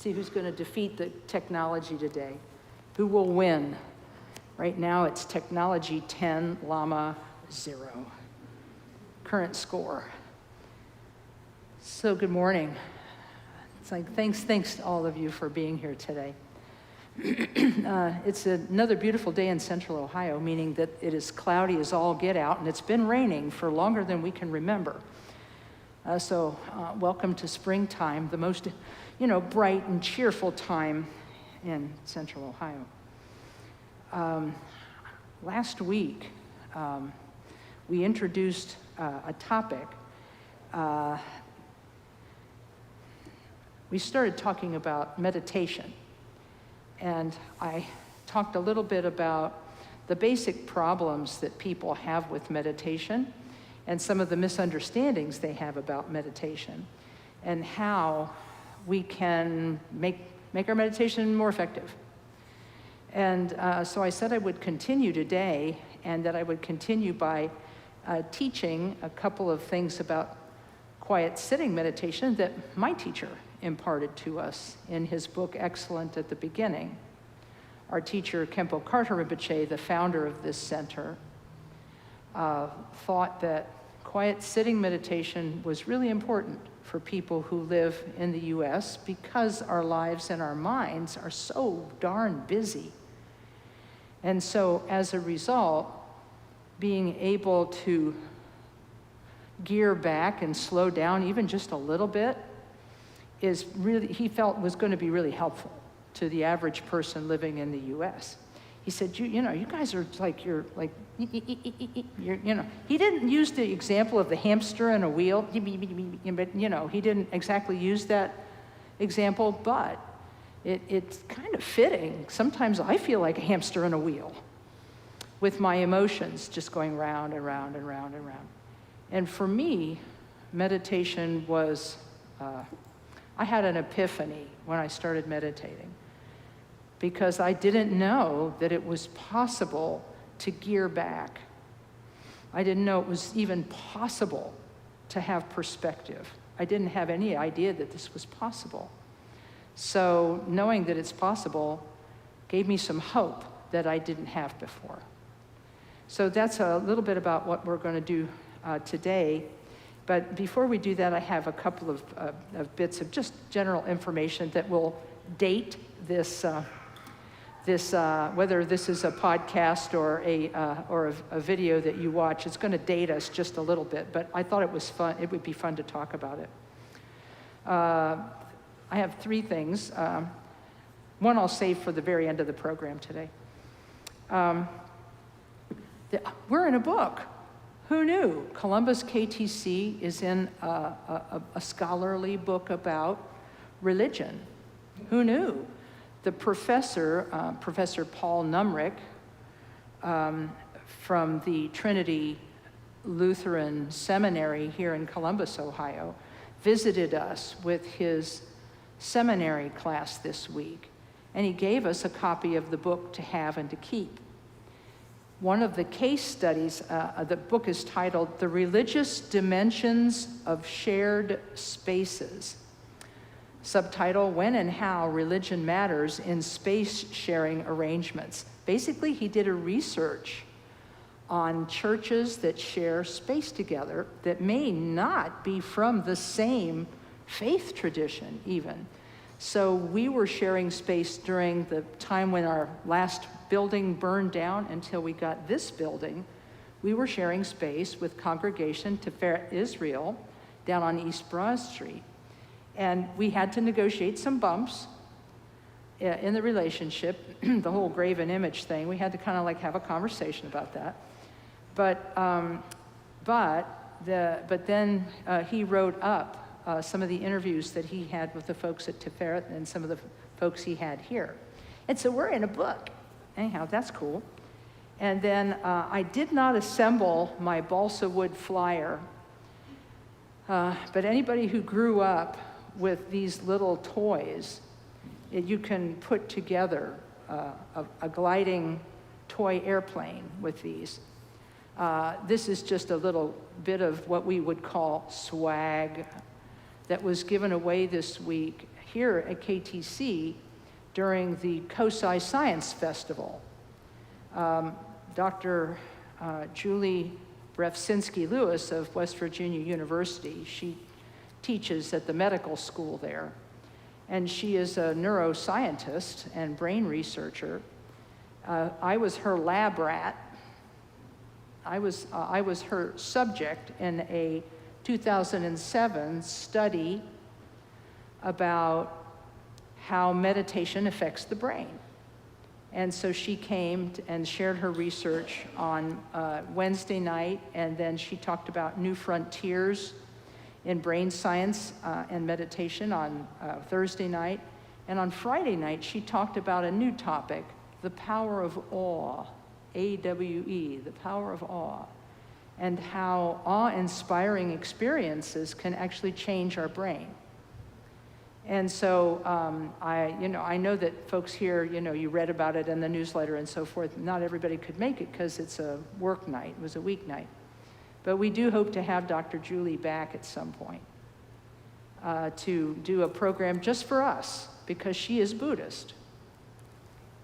See who's going to defeat the technology today. Who will win? Right now it's technology 10, Lama 0. Current score. So good morning. It's like thanks to all of you for being here today. It's another beautiful day in Central Ohio, meaning that it is cloudy as all get out, and it's been raining for longer than we can remember. So welcome to springtime, the most, bright and cheerful time in Central Ohio. Last week, we introduced a topic. We started talking about meditation. And I talked a little bit about the basic problems that people have with meditation and some of the misunderstandings they have about meditation and how we can make our meditation more effective. And so I said I would continue today, and that I would continue by teaching a couple of things about quiet sitting meditation that my teacher imparted to us in his book, Excellent at the Beginning. Our teacher, Khenpo Karthar Rinpoche, the founder of this center, thought that quiet sitting meditation was really important for people who live in the US because our lives and our minds are so darn busy. And so as a result, being able to gear back and slow down even just a little bit is really, he felt was going to be really helpful to the average person living in the US. He said, you guys are like, you're, he didn't use the example of the hamster and a wheel, but, he didn't exactly use that example, but it's kind of fitting. Sometimes I feel like a hamster in a wheel with my emotions just going round and round and round and round. And for me, meditation was, I had an epiphany when I started meditating because I didn't know that it was possible to gear back. I didn't know it was even possible to have perspective. I didn't have any idea that this was possible. So knowing that it's possible gave me some hope that I didn't have before. So that's a little bit about what we're going to do today. But before we do that, I have a couple of bits of just general information that will date this, whether this is a podcast or a video that you watch. It's going to date us just a little bit, but I thought it was fun. It would be fun to talk about it. I have three things. One I'll save for the very end of the program today. We're in a book. Who knew? Columbus KTC is in a scholarly book about religion. Who knew? The professor, Professor Paul Numrick, from the Trinity Lutheran Seminary here in Columbus, Ohio, visited us with his seminary class this week, and he gave us a copy of the book to have and to keep. One of the case studies, the book is titled The Religious Dimensions of Shared Spaces. Subtitle, When and How Religion Matters in Space Sharing Arrangements. Basically, he did a research on churches that share space together that may not be from the same faith tradition even. So we were sharing space during the time when our last building burned down until we got this building. We were sharing space with Congregation Tiferet Israel down on East Broad Street. And we had to negotiate some bumps in the relationship, the whole graven image thing. We had to kind of like have a conversation about that. But then he wrote up some of the interviews that he had with the folks at Tiferet and some of the folks he had here. And so we're in a book. Anyhow, that's cool. And then I did not assemble my balsa wood flyer, but anybody who grew up with these little toys, you can put together a gliding toy airplane with these. This is just a little bit of what we would call swag that was given away this week here at KTC during the COSI Science Festival. Dr. Julie Brefsinski-Lewis of West Virginia University, she teaches at the medical school there, and she is a neuroscientist and brain researcher. I was her lab rat. I was her subject in a 2007 study about how meditation affects the brain. And so she came and shared her research on Wednesday night, and then she talked about new frontiers in brain science and meditation on Thursday night. And on Friday night, she talked about a new topic, the power of awe, A-W-E, the power of awe, and how awe-inspiring experiences can actually change our brain. And so I know that folks here, you read about it in the newsletter and so forth. Not everybody could make it because it's a work night. It was a weeknight. But we do hope to have Dr. Julie back at some point to do a program just for us, because she is Buddhist.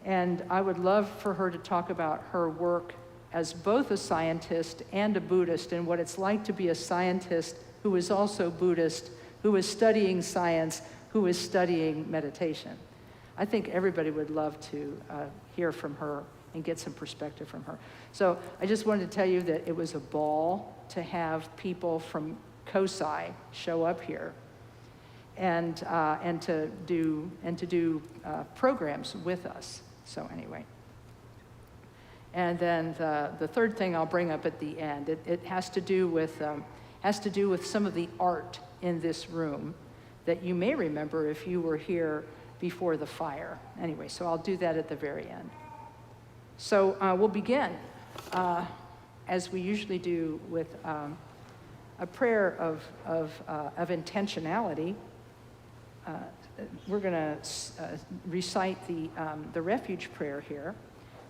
And I would love for her to talk about her work as both a scientist and a Buddhist, and what it's like to be a scientist who is also Buddhist, who is studying science, who is studying meditation. I think everybody would love to hear from her and get some perspective from her. So I just wanted to tell you that it was a ball to have people from COSI show up here and to do programs with us. So anyway. And then the third thing I'll bring up at the end, it has to do with some of the art in this room that you may remember if you were here before the fire. Anyway, so I'll do that at the very end. So we'll begin, as we usually do, with a prayer of intentionality. We're going to recite the refuge prayer here.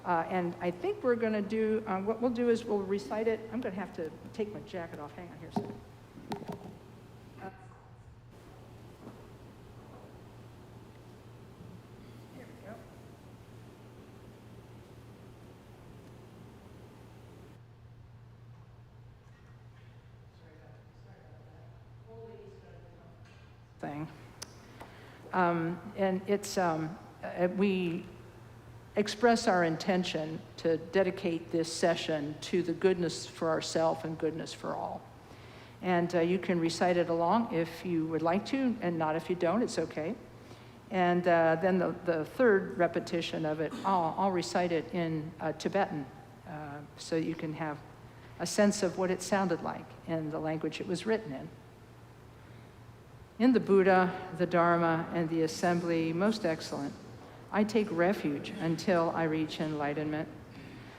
And I think we're going to do, what we'll do is we'll recite it. I'm going to have to take my jacket off. Hang on here a second. Here we go. Thing. And it's, we express our intention to dedicate this session to the goodness for ourselves and goodness for all. And you can recite it along if you would like to, and not if you don't, it's okay. And then the third repetition of it, I'll recite it in Tibetan, so you can have a sense of what it sounded like in the language it was written in. In the Buddha, the Dharma, and the assembly most excellent, I take refuge until I reach enlightenment.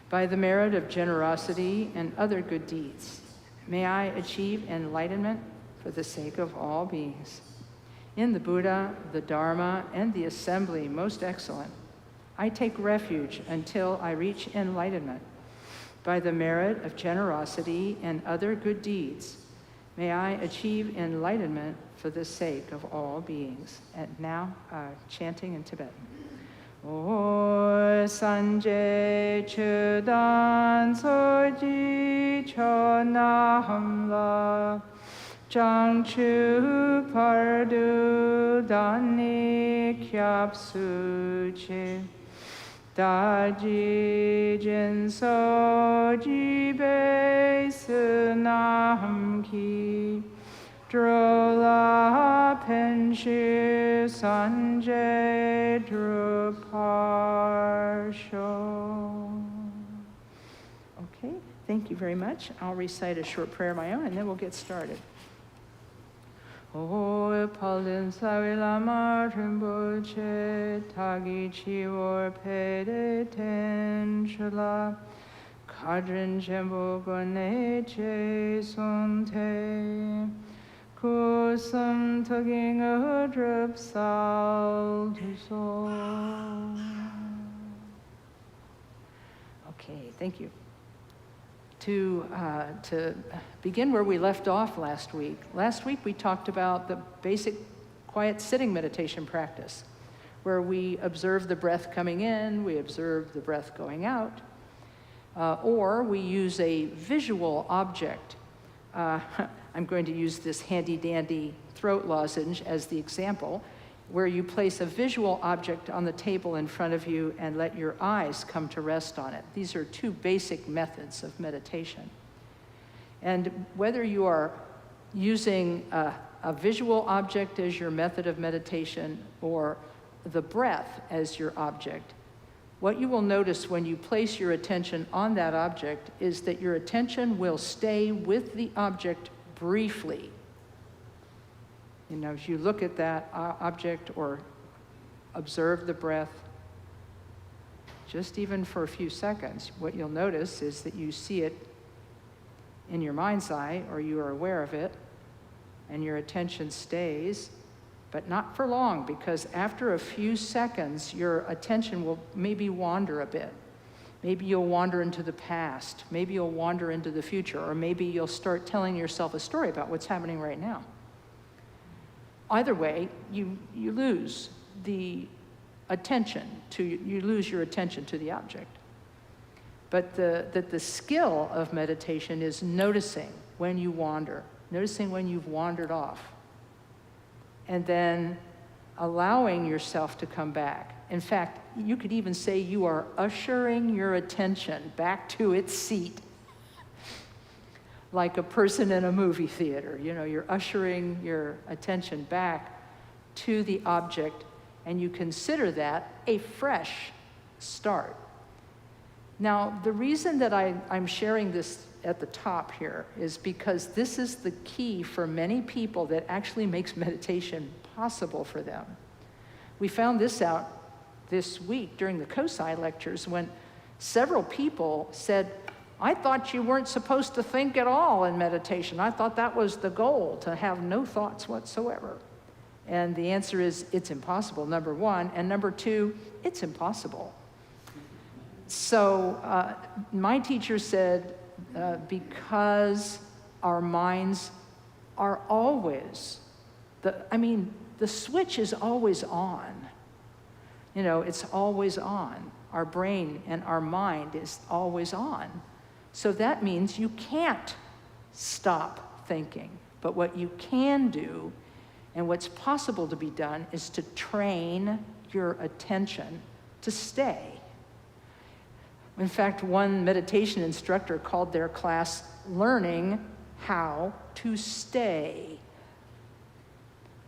By the merit of generosity and other good deeds, may I achieve enlightenment for the sake of all beings. In the Buddha, the Dharma, and the assembly most excellent, I take refuge until I reach enlightenment. By the merit of generosity and other good deeds, may I achieve enlightenment for the sake of all beings. And now, chanting in Tibetan. O Sanje Chudan Soji Chona Hamla Chang Chu Pardu Dani Kyap Suche Daji Jin Soji Be Sunam Ki Drola Penshu Sanjay Druparsho. Okay, thank you very much. I'll recite a short prayer of my own, and then we'll get started. O Palin Savi Lama Rinpoche Tagi Chiwar Pede Ten Shula Kadrin Jembo Gone Che Sunte Kusum Tugging a Drip Sal to Soul. Okay, thank you. To begin where we left off last week. Last week we talked about the basic quiet sitting meditation practice, where we observe the breath coming in, we observe the breath going out, or we use a visual object. I'm going to use this handy-dandy throat lozenge as the example, where you place a visual object on the table in front of you and let your eyes come to rest on it. These are two basic methods of meditation. And whether you are using a visual object as your method of meditation or the breath as your object, what you will notice when you place your attention on that object is that your attention will stay with the object briefly. You know, as you look at that object or observe the breath, just even for a few seconds, what you'll notice is that you see it in your mind's eye, or you are aware of it, and your attention stays, but not for long, because after a few seconds, your attention will maybe wander a bit. Maybe you'll wander into the past, maybe you'll wander into the future, or maybe you'll start telling yourself a story about what's happening right now. Either way, you lose the attention you lose your attention to the object. But the skill of meditation is noticing when you wander, noticing when you've wandered off, and then allowing yourself to come back. In fact, you could even say you are ushering your attention back to its seat, like a person in a movie theater. You know, you're ushering your attention back to the object, and you consider that a fresh start. Now, the reason that I'm sharing this at the top here is because this is the key for many people that actually makes meditation possible for them. We found this out this week during the COSI lectures when several people said, I thought you weren't supposed to think at all in meditation. I thought that was the goal, to have no thoughts whatsoever. And the answer is, it's impossible, number one. And number two, it's impossible. So my teacher said, because our minds are always, the switch is always on. You know, it's always on. Our brain and our mind is always on. So that means you can't stop thinking. But what you can do, and what's possible to be done, is to train your attention to stay. In fact, one meditation instructor called their class Learning How to Stay.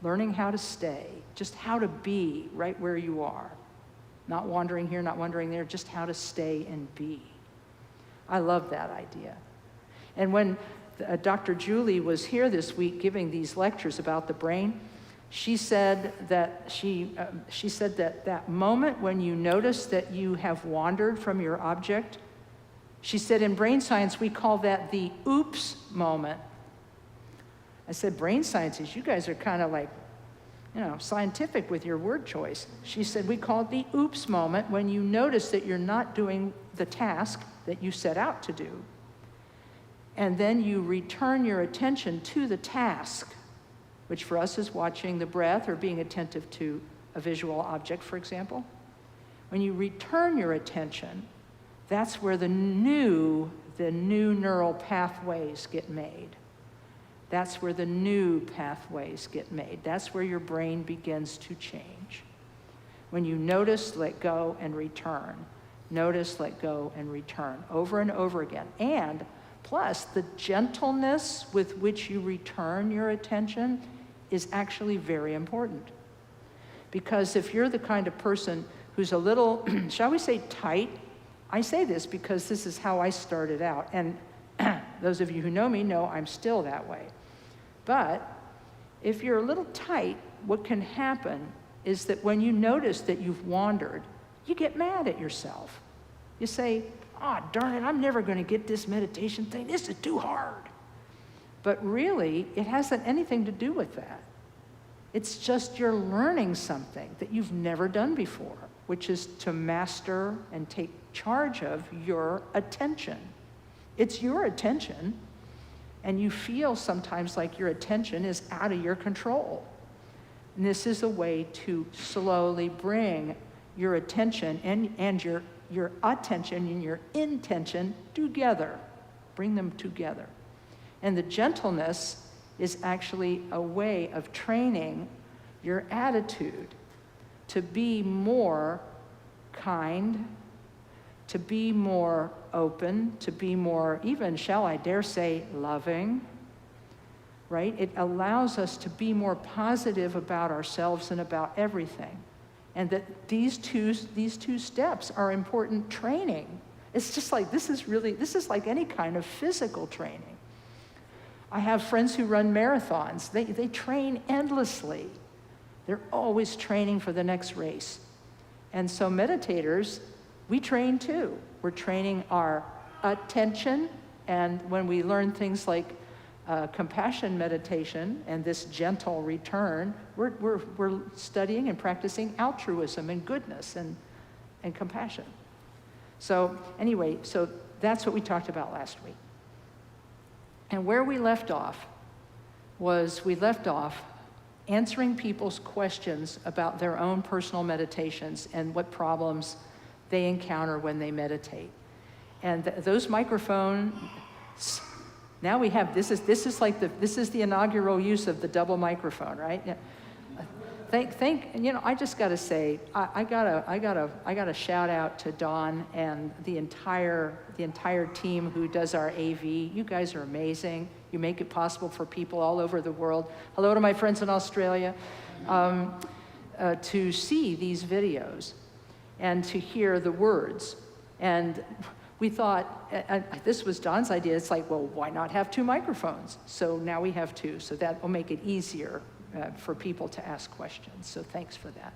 Learning how to stay, just how to be right where you are. Not wandering here, not wandering there, just how to stay and be. I love that idea. And when Dr. Julie was here this week giving these lectures about the brain, she said that that moment when you notice that you have wandered from your object, she said in brain science we call that the oops moment. I said, brain scientists, you guys are kind of like, scientific with your word choice. She said, we call it the oops moment when you notice that you're not doing the task that you set out to do. And then you return your attention to the task, which for us is watching the breath or being attentive to a visual object, for example. When you return your attention, that's where the new neural pathways get made. That's where the new pathways get made. That's where your brain begins to change. When you notice, let go, and return. Notice, let go, and return, over and over again. And plus, the gentleness with which you return your attention is actually very important. Because if you're the kind of person who's a little, shall we say, tight, I say this because this is how I started out. And those of you who know me know I'm still that way. But if you're a little tight, what can happen is that when you notice that you've wandered, you get mad at yourself. You say, darn it, I'm never going to get this meditation thing. This is too hard. But really, it hasn't anything to do with that. It's just you're learning something that you've never done before, which is to master and take charge of your attention. It's your attention, and you feel sometimes like your attention is out of your control. And this is a way to slowly bring your attention and your attention and your intention together. Bring them together. And the gentleness is actually a way of training your attitude to be more kind, to be more open, to be more, even, shall I dare say, loving, right? It allows us to be more positive about ourselves and about everything. And that these two steps are important training. It's just like, this is like any kind of physical training. I have friends who run marathons. They train endlessly. They're always training for the next race. And so meditators, we train too. We're training our attention, and when we learn things like compassion meditation and this gentle return, we're studying and practicing altruism and goodness and compassion. So anyway, so that's what we talked about last week. And where we left off was answering people's questions about their own personal meditations and what problems they encounter when they meditate. And those microphones, now we have, this is the inaugural use of the double microphone, right? Yeah. I just gotta say, I gotta shout out to Dawn and the entire team who does our AV. You guys are amazing. You make it possible for people all over the world. Hello to my friends in Australia, to see these videos and to hear the words. And we thought, this was Dawn's idea, it's like, well, why not have two microphones? So now we have two, so that will make it easier for people to ask questions. So thanks for that.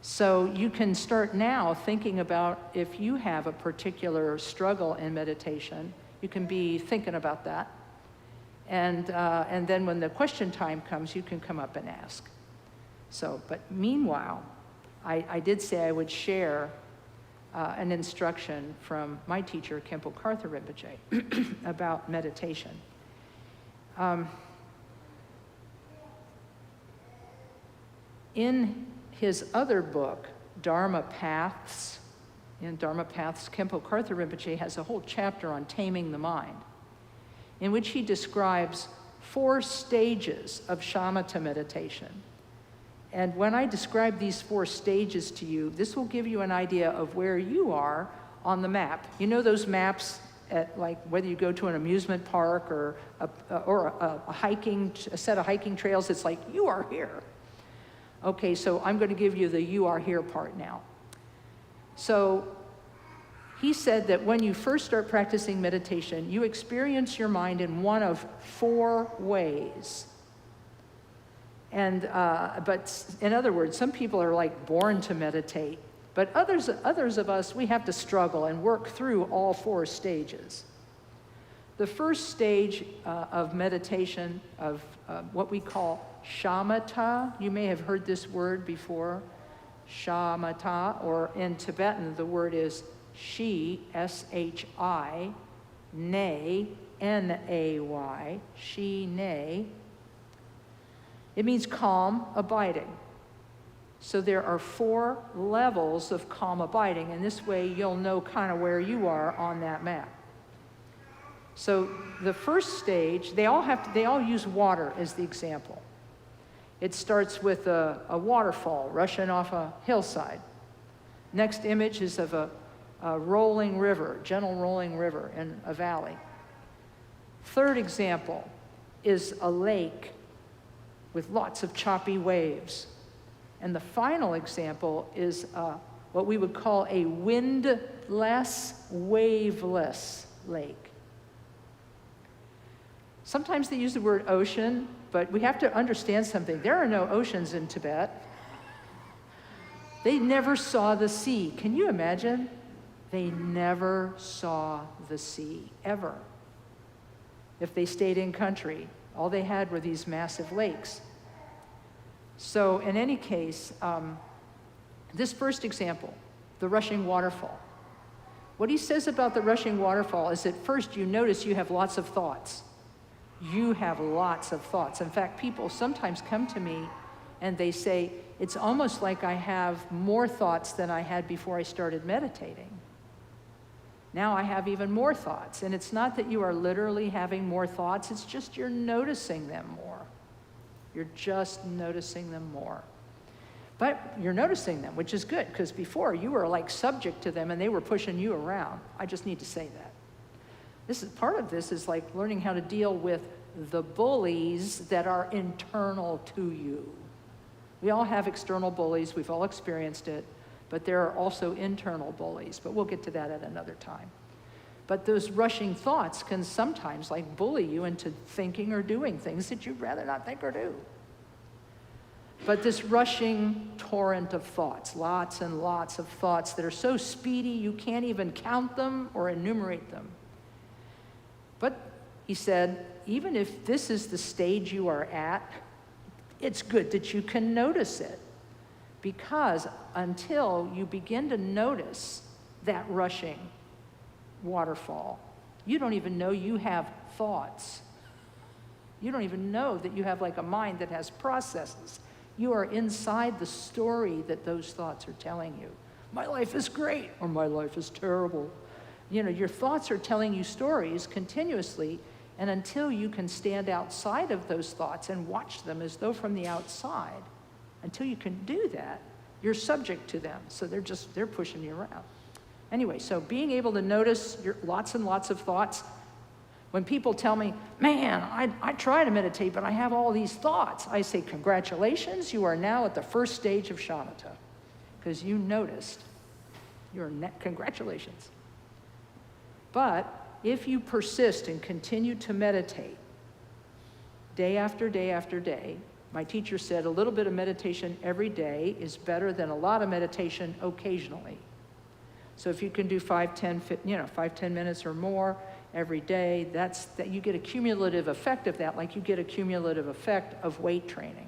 So you can start now thinking about if you have a particular struggle in meditation, you can be thinking about that. And then when the question time comes, you can come up and ask. So, but meanwhile, I did say I would share an instruction from my teacher, Khenpo Karthar Rinpoche, about meditation. In his other book, Dharma Paths, in Dharma Paths, Khenpo Karthar Rinpoche has a whole chapter on taming the mind, in which he describes 4 stages of shamatha meditation. And when I describe these 4 stages to you, this will give you an idea of where you are on the map. You know those maps at, like, whether you go to an amusement park or a set of hiking trails, it's like, you are here. Okay, so I'm going to give you the you are here part now. So he said that when you first start practicing meditation, you experience your mind in one of 4 ways. And but in other words, some people are like born to meditate, but others of us, we have to struggle and work through all 4 stages. The first stage of meditation, of what we call shamatha, you may have heard this word before, shamatha, or in Tibetan the word is shi, S-H-I, nay, N-A-Y, shi, nay. It means calm, abiding. So there are 4 levels of calm abiding, and this way you'll know kind of where you are on that map. So the first stage, they all use water as the example. It starts with a waterfall rushing off a hillside. Next image is of a rolling river, gentle rolling river in a valley. Third example is a lake with lots of choppy waves. And the final example is what we would call a windless, waveless lake. Sometimes they use the word ocean, but we have to understand something. There are no oceans in Tibet. They never saw the sea. Can you imagine? They never saw the sea, ever. If they stayed in country, all they had were these massive lakes. So in any case, this first example, the rushing waterfall. What he says about the rushing waterfall is that first you notice you have lots of thoughts. You have lots of thoughts. In fact, people sometimes come to me and they say, it's almost like I have more thoughts than I had before I started meditating. Now I have even more thoughts. And it's not that you are literally having more thoughts, it's just you're noticing them more. You're just noticing them more. But you're noticing them, which is good, because before you were like subject to them and they were pushing you around. I just need to say that. This is part of this is like learning how to deal with the bullies that are internal to you. We all have external bullies, we've all experienced it, but there are also internal bullies, but we'll get to that at another time. But those rushing thoughts can sometimes like bully you into thinking or doing things that you'd rather not think or do. But this rushing torrent of thoughts, lots and lots of thoughts that are so speedy you can't even count them or enumerate them. But he said, even if this is the stage you are at, it's good that you can notice it. Because until you begin to notice that rushing waterfall, you don't even know you have thoughts. You don't even know that you have like a mind that has processes. You are inside the story that those thoughts are telling you. My life is great, or my life is terrible. You know, your thoughts are telling you stories continuously, and until you can stand outside of those thoughts and watch them as though from the outside, until you can do that, you're subject to them. So they're pushing you around. Anyway, so being able to notice your lots and lots of thoughts. When people tell me, man, I try to meditate, but I have all these thoughts, I say, congratulations, you are now at the first stage of shamatha, because you noticed. Congratulations. But if you persist and continue to meditate day after day after day, my teacher said a little bit of meditation every day is better than a lot of meditation occasionally. So if you can do 5-10 minutes or more every day, that you get a cumulative effect of that, like you get a cumulative effect of weight training.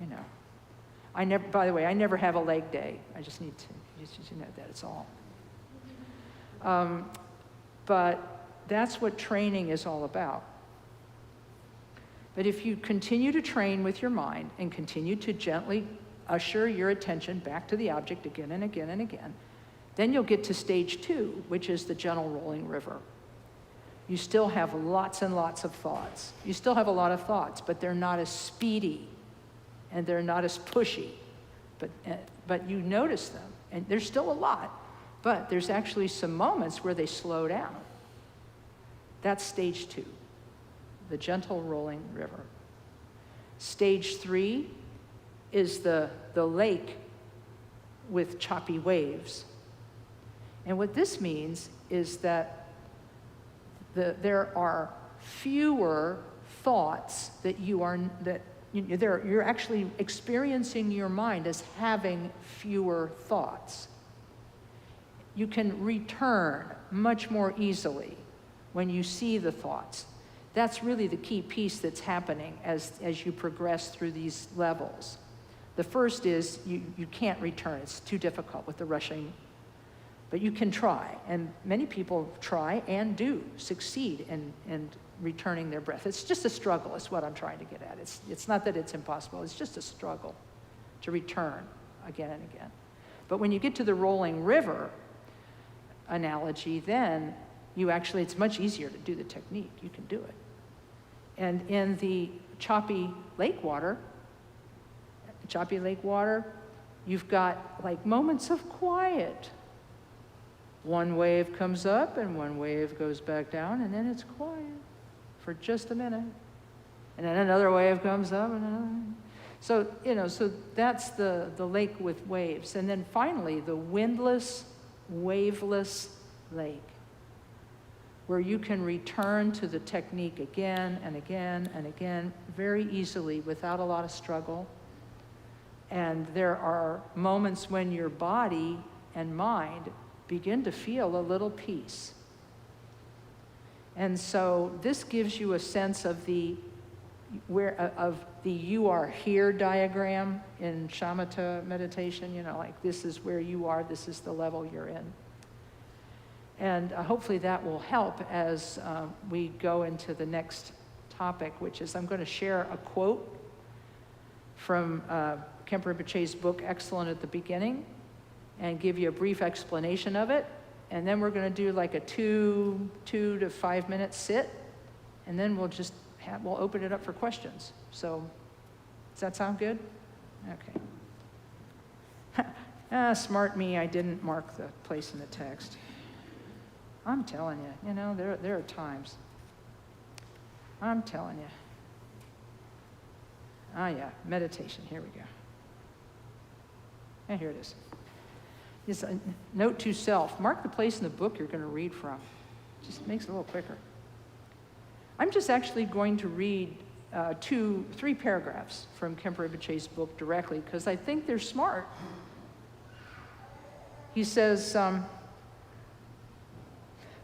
You know, by the way, I never have a leg day. I just need to know that, it's all. But that's what training is all about. But if you continue to train with your mind and continue to gently usher your attention back to the object again and again and again, then you'll get to stage 2, which is the gentle rolling river. You still have lots and lots of thoughts. You still have a lot of thoughts, but they're not as speedy and they're not as pushy. But you notice them, and there's still a lot, but there's actually some moments where they slow down. That's stage 2, the gentle rolling river. Stage 3 is the lake with choppy waves. And what this means is that there are fewer thoughts that you're actually experiencing your mind as having fewer thoughts. You can return much more easily when you see the thoughts. That's really the key piece that's happening as you progress through these levels. The first is you can't return. It's too difficult with the rushing. But you can try, and many people try and do succeed in returning their breath. It's just a struggle, is what I'm trying to get at. It's not that it's impossible, it's just a struggle to return again and again. But when you get to the rolling river analogy, then it's much easier to do the technique. You can do it. And in the choppy lake water, you've got like moments of quiet. One wave comes up and one wave goes back down, and then it's quiet for just a minute. And then another wave comes up and another. So that's the lake with waves. And then finally, the windless, waveless lake, where you can return to the technique again and again and again very easily without a lot of struggle. And there are moments when your body and mind begin to feel a little peace. And so this gives you a sense of the you are here diagram in shamatha meditation, like this is where you are, this is the level you're in. And hopefully that will help as we go into the next topic, which is I'm going to share a quote from Khenpo Rinpoche's book, Excellent, at the beginning, and give you a brief explanation of it. And then we're going to do like a 2 to 5 minute sit, and then we'll open it up for questions. So, does that sound good? Okay. Smart me, I didn't mark the place in the text. I'm telling you, there are times. I'm telling you. Ah, yeah, meditation, here we go. And here it is. It's a note to self. Mark the place in the book you're going to read from. Just makes it a little quicker. I'm just actually going to read 3 paragraphs from Khenpo Rinpoche's book directly, because I think they're smart. He says,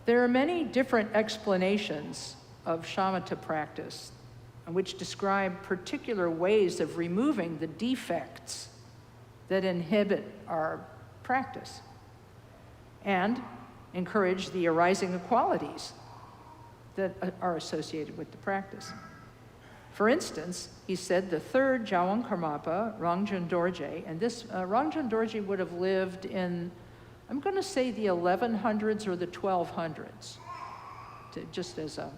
there are many different explanations of shamatha practice, which describe particular ways of removing the defects that inhibit our practice and encourage the arising of qualities that are associated with the practice. For instance, he said the third Jawang Karmapa, Rangjung Dorje, and this Rangjung Dorje would have lived in, I'm going to say, the 1100s or the 1200s, just as a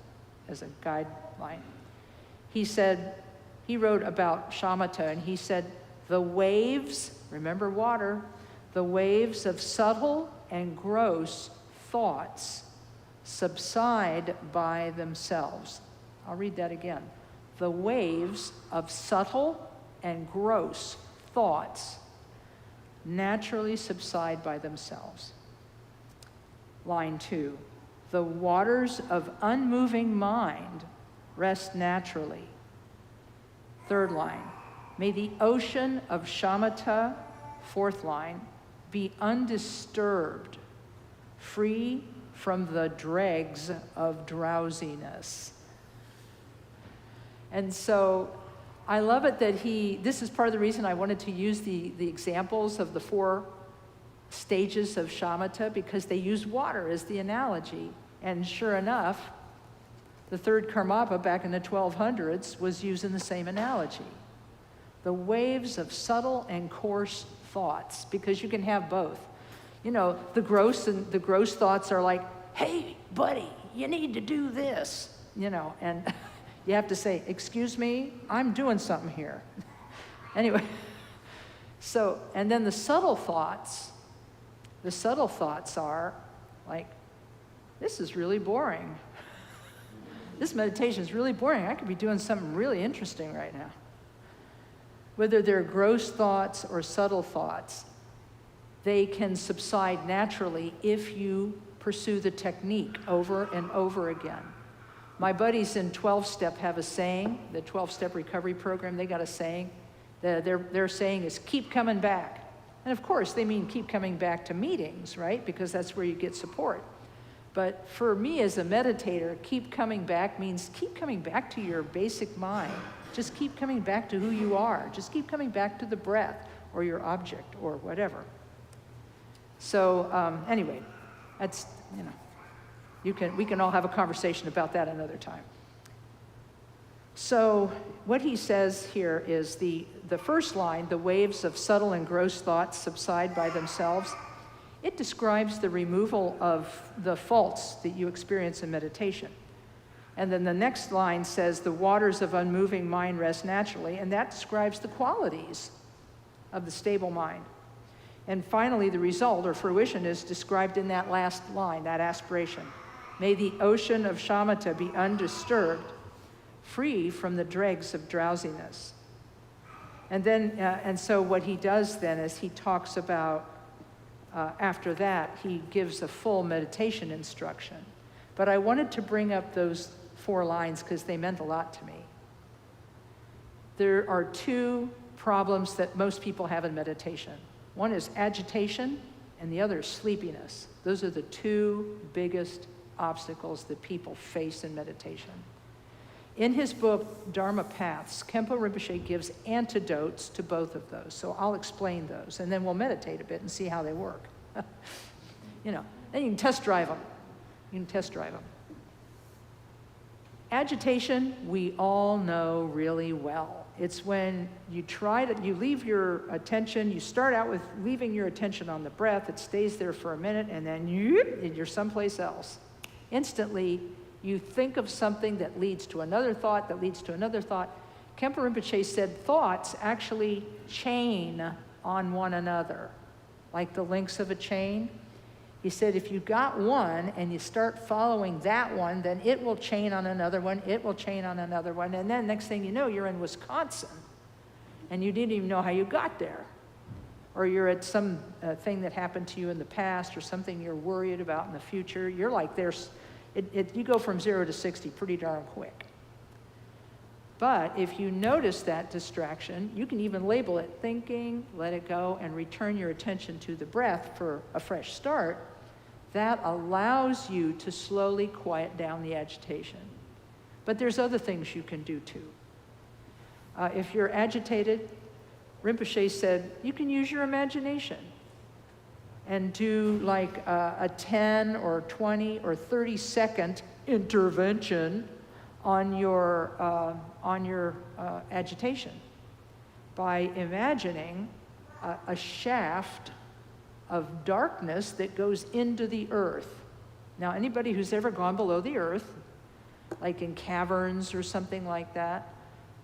guideline. He said, he wrote about shamatha, and he said, the waves, remember water, the waves of subtle and gross thoughts subside by themselves. I'll read that again. The waves of subtle and gross thoughts naturally subside by themselves. Line 2, the waters of unmoving mind rest naturally. Third line, may the ocean of shamatha, fourth line, be undisturbed, free from the dregs of drowsiness. And so I love it that this is part of the reason I wanted to use the examples of the 4 stages of shamatha, because they use water as the analogy. And sure enough, the third Karmapa back in the 1200s was using the same analogy. The waves of subtle and coarse thoughts, because you can have both. The gross thoughts are like, hey, buddy, you need to do this, and you have to say, excuse me, I'm doing something here. Anyway, so, and then the subtle thoughts are like, this is really boring. This meditation is really boring. I could be doing something really interesting right now. Whether they're gross thoughts or subtle thoughts, they can subside naturally if you pursue the technique over and over again. My buddies in 12-Step have a saying, the 12-Step recovery program, they got a saying. Their saying is, keep coming back. And of course, they mean keep coming back to meetings, right? Because that's where you get support. But for me as a meditator, keep coming back means keep coming back to your basic mind. Just keep coming back to who you are. Just keep coming back to the breath or your object or whatever. So anyway, that's, we can all have a conversation about that another time. So what he says here is the first line, the waves of subtle and gross thoughts subside by themselves. It describes the removal of the faults that you experience in meditation. And then the next line says, the waters of unmoving mind rest naturally, and that describes the qualities of the stable mind. And finally, the result or fruition is described in that last line, that aspiration. May the ocean of shamatha be undisturbed, free from the dregs of drowsiness. And then, and so what he does then is he talks about, after that, he gives a full meditation instruction. But I wanted to bring up those 4 lines because they meant a lot to me. There are 2 problems that most people have in meditation. One is agitation, and the other is sleepiness. Those are the 2 biggest obstacles that people face in meditation. In his book, Dharma Paths, Khenpo Rinpoche gives antidotes to both of those. So I'll explain those, and then we'll meditate a bit and see how they work. Then you can test drive them. Agitation, we all know really well. It's when you leave your attention, you start out with leaving your attention on the breath, it stays there for a minute, and then you're someplace else. Instantly, you think of something that leads to another thought, that leads to another thought. Khenpo Rinpoche said thoughts actually chain on one another, like the links of a chain. He said if you got one and you start following that one, then it will chain on another one, it will chain on another one, and then next thing you know, you're in Wisconsin, and you didn't even know how you got there. Or you're at some thing that happened to you in the past, or something you're worried about in the future. You're like, you go from 0 to 60 pretty darn quick. But if you notice that distraction, you can even label it thinking, let it go, and return your attention to the breath for a fresh start. That allows you to slowly quiet down the agitation. But there's other things you can do too. If you're agitated, Rinpoche said, you can use your imagination and do like a 10 or 20 or 30-second intervention on your agitation by imagining a shaft of darkness that goes into the earth. Now, anybody who's ever gone below the earth, like in caverns or something like that,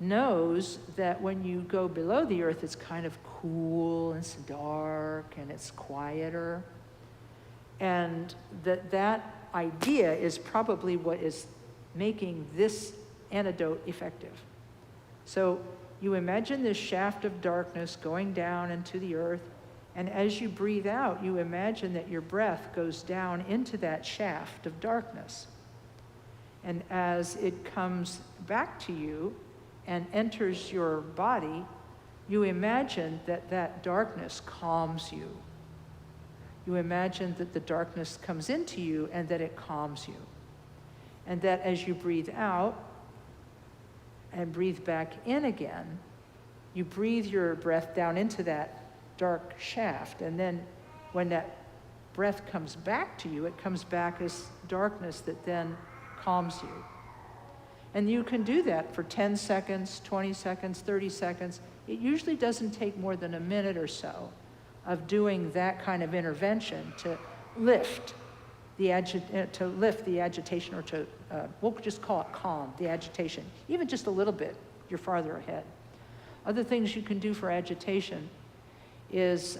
knows that when you go below the earth, it's kind of cool, and it's dark, and it's quieter. And that idea is probably what is making this antidote effective. So you imagine this shaft of darkness going down into the earth, and as you breathe out, you imagine that your breath goes down into that shaft of darkness. And as it comes back to you and enters your body, you imagine that that darkness calms you. You imagine that the darkness comes into you and that it calms you. And that as you breathe out and breathe back in again, you breathe your breath down into that dark shaft. And then when that breath comes back to you, it comes back as darkness that then calms you. And you can do that for 10 seconds, 20 seconds, 30 seconds. It usually doesn't take more than a minute or so of doing that kind of intervention to lift the agitation, or to, we'll just call it calm, the agitation. Even just a little bit, you're farther ahead. Other things you can do for agitation is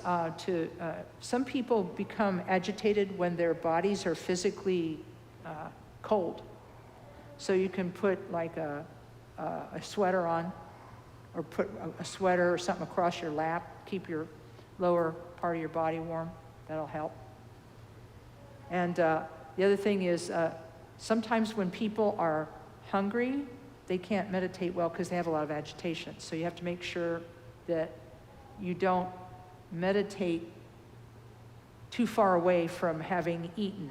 some people become agitated when their bodies are physically cold. So you can put like a sweater on, or put a sweater or something across your lap, keep your lower part of your body warm. That'll help. And the other thing is sometimes when people are hungry, they can't meditate well because they have a lot of agitation. So you have to make sure that you don't meditate too far away from having eaten.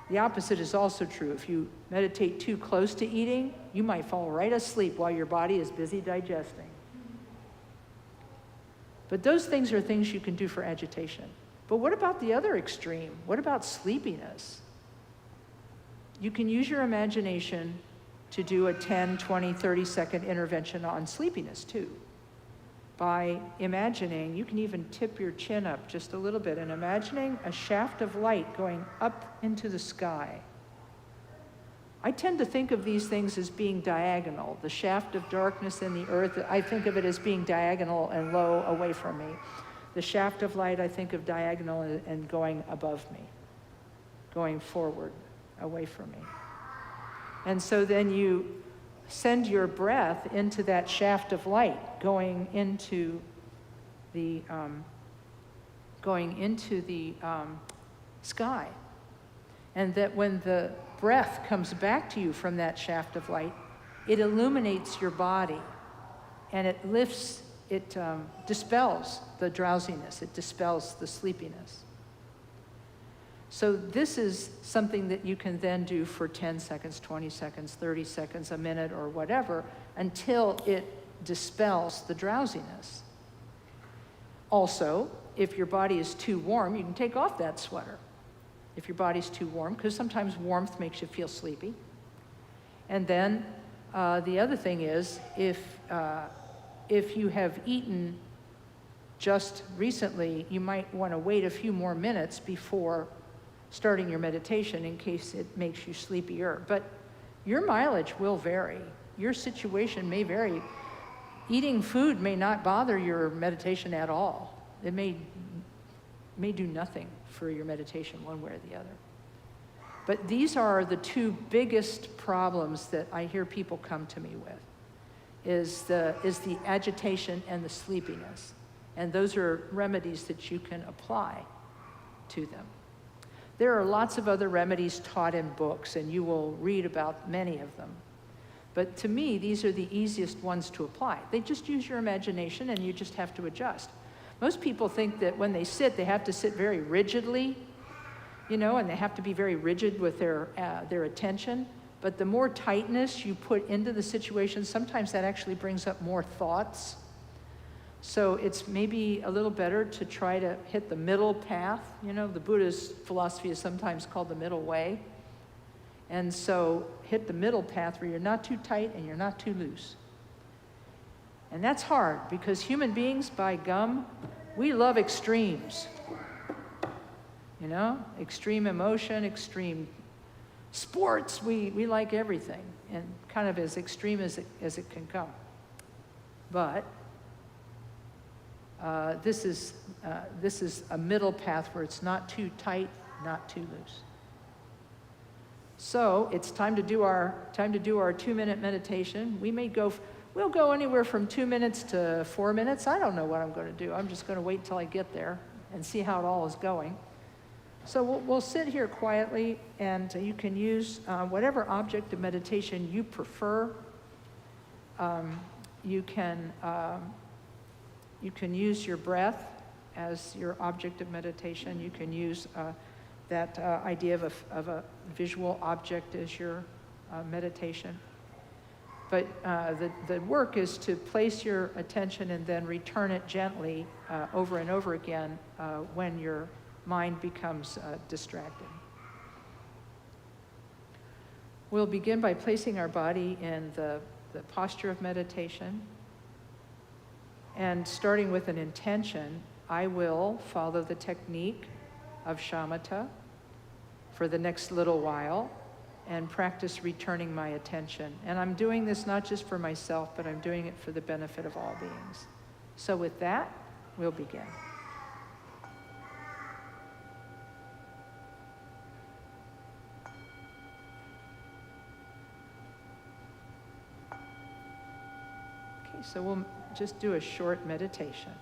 The opposite is also true. If you meditate too close to eating, you might fall right asleep while your body is busy digesting. But those things are things you can do for agitation. But what about the other extreme? What about sleepiness? You can use your imagination to do a 10, 20, 30-second intervention on sleepiness too. By imagining, you can even tip your chin up just a little bit and imagining a shaft of light going up into the sky. I tend to think of these things as being diagonal. The shaft of darkness in the earth, I think of it as being diagonal and low away from me. The shaft of light, I think of diagonal and going above me, going forward, away from me. And so then you send your breath into that shaft of light, going into the sky. And that when the breath comes back to you from that shaft of light, it illuminates your body, and it lifts, it dispels the drowsiness, it dispels the sleepiness. So this is something that you can then do for 10 seconds, 20 seconds, 30 seconds, a minute, or whatever, until it dispels the drowsiness. Also, if your body is too warm, you can take off that sweater. If your body's too warm, because sometimes warmth makes you feel sleepy. And then the other thing is, if you have eaten just recently, you might want to wait a few more minutes before starting your meditation in case it makes you sleepier. But your mileage will vary. Your situation may vary. Eating food may not bother your meditation at all. It may do nothing for your meditation one way or the other. But these are the two biggest problems that I hear people come to me with, is the agitation and the sleepiness. And those are remedies that you can apply to them. There are lots of other remedies taught in books, and you will read about many of them. But to me, these are the easiest ones to apply. They just use your imagination, and you just have to adjust. Most people think that when they sit, they have to sit very rigidly, and they have to be very rigid with their attention. But the more tightness you put into the situation, sometimes that actually brings up more thoughts. So it's maybe a little better to try to hit the middle path. The Buddha's philosophy is sometimes called the middle way. And so hit the middle path where you're not too tight and you're not too loose. And that's hard because human beings, by gum, we love extremes. Extreme emotion, extreme sports, we like everything, and kind of as extreme as it can come. But this is a middle path where it's not too tight, not too loose. So it's time to do our 2-minute meditation. We'll go anywhere from 2 minutes to 4 minutes. I don't know what I'm going to do. I'm just going to wait until I get there and see how it all is going. So we'll sit here quietly, and you can use whatever object of meditation you prefer. You can use your breath as your object of meditation. You can use that idea of a visual object as your meditation. But the work is to place your attention and then return it gently over and over again when your mind becomes distracted. We'll begin by placing our body in the posture of meditation. And starting with an intention, I will follow the technique of shamatha for the next little while and practice returning my attention. And I'm doing this not just for myself, but I'm doing it for the benefit of all beings. So with that, we'll begin. Okay, so we'll just do a short meditation.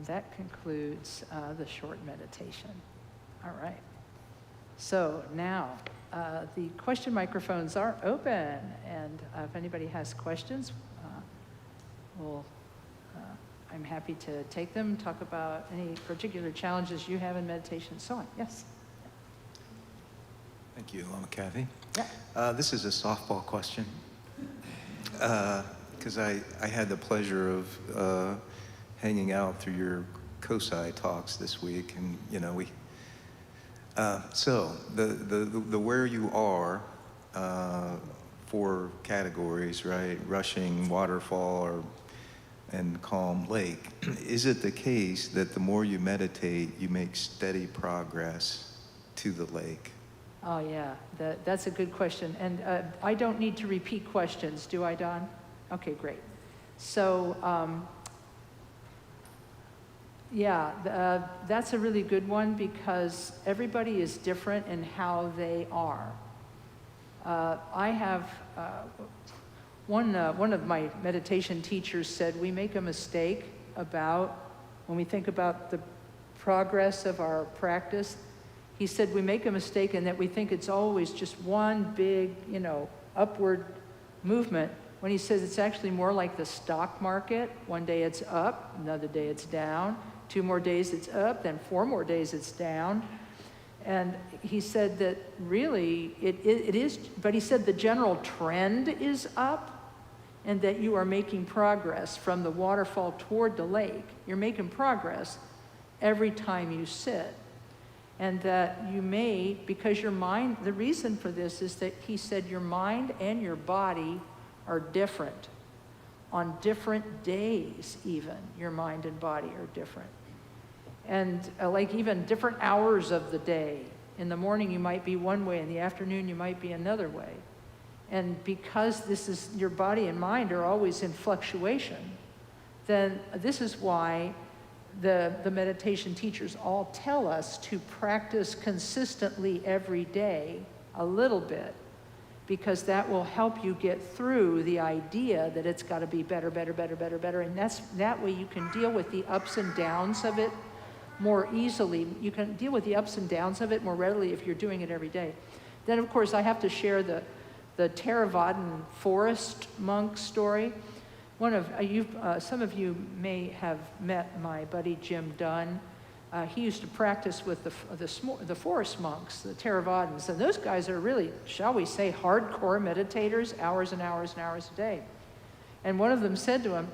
that concludes the short meditation. All right. So now the question microphones are open, and if anybody has questions, I'm happy to take them, talk about any particular challenges you have in meditation, and so on. Yes? Thank you, Lama Kathy. Yeah. This is a softball question, because I had the pleasure of hanging out through your COSI talks this week, and so the where you are, 4 categories, right? Rushing, waterfall, and calm lake. Is it the case that the more you meditate, you make steady progress to the lake? Oh, yeah, that's a good question. And I don't need to repeat questions, do I, Don? Okay, great. So, that's a really good one because everybody is different in how they are. I have, one of my meditation teachers said we make a mistake about, when we think about the progress of our practice, he said we make a mistake in that we think it's always just one big, upward movement, when he says it's actually more like the stock market. One day it's up, another day it's down, 2 more days it's up, then 4 more days it's down. And he said that really it is, but he said the general trend is up, and that you are making progress from the waterfall toward the lake. You're making progress every time you sit. And that you may, because your mind, the reason for this is that he said your mind and your body are different. On different days even, your mind and body are different. And like even different hours of the day. In the morning you might be one way, in the afternoon you might be another way. And because this is, your body and mind are always in fluctuation, then this is why the meditation teachers all tell us to practice consistently every day, a little bit, because that will help you get through the idea that it's got to be better, and that way you can deal with the ups and downs of it more easily. You can deal with the ups and downs of it more readily if you're doing it every day. Then, of course, I have to share the Theravadan forest monk story. Some of you may have met my buddy Jim Dunn. He used to practice with the forest monks, the Theravadins, and those guys are really, shall we say, hardcore meditators, hours and hours and hours a day. And one of them said to him,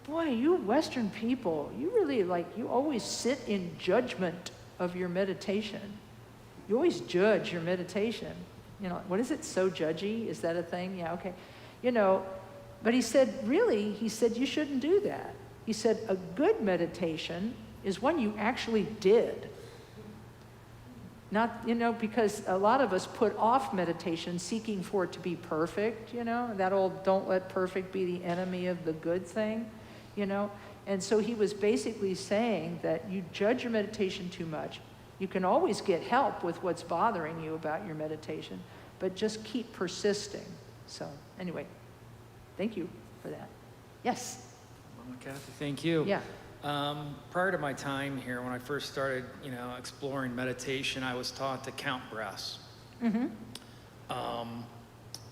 "Boy, you Western people, you really you always sit in judgment of your meditation. You always judge your meditation. What is it, so judgy? Is that a thing? Yeah, okay. But he said, really, you shouldn't do that. He said, a good meditation is one you actually did. Not, because a lot of us put off meditation seeking for it to be perfect, that old don't let perfect be the enemy of the good thing, And so he was basically saying that you judge your meditation too much. You can always get help with what's bothering you about your meditation, but just keep persisting. So anyway, thank you for that. Yes? Well, Kathy, thank you. Yeah. Prior to my time here, when I first started, exploring meditation, I was taught to count breaths. Mm-hmm.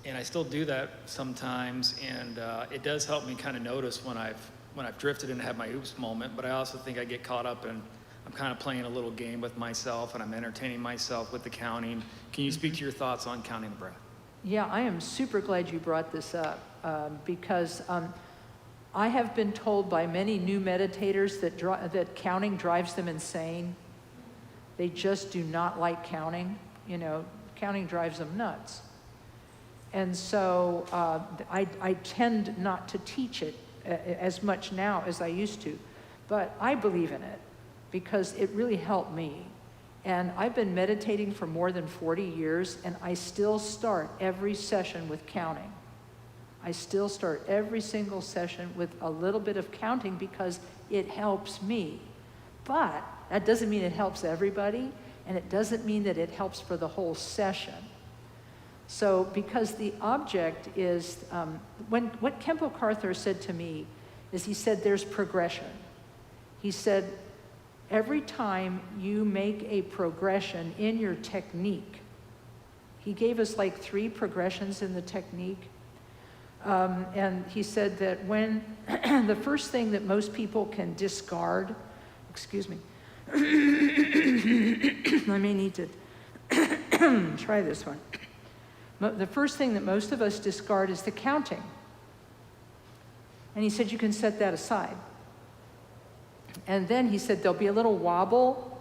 And I still do that sometimes, and it does help me kind of notice when I've drifted and had my oops moment, but I also think I get caught up in, I'm kind of playing a little game with myself, and I'm entertaining myself with the counting. Can you speak to your thoughts on counting the breath? Yeah, I am super glad you brought this up because I have been told by many new meditators that counting drives them insane. They just do not like counting. Counting drives them nuts. And so I tend not to teach it as much now as I used to. But I believe in it because it really helped me. And I've been meditating for more than 40 years, and I still start every session with counting. I still start every single session with a little bit of counting because it helps me. But that doesn't mean it helps everybody, and it doesn't mean that it helps for the whole session. So because the object is, what Khenpo Karthar said to me is he said there's progression. He said, every time you make a progression in your technique, he gave us like 3 progressions in the technique. And he said that when the first thing that most people can discard, excuse me, I may need to try this one. The first thing that most of us discard is the counting. And he said you can set that aside. And then he said there'll be a little wobble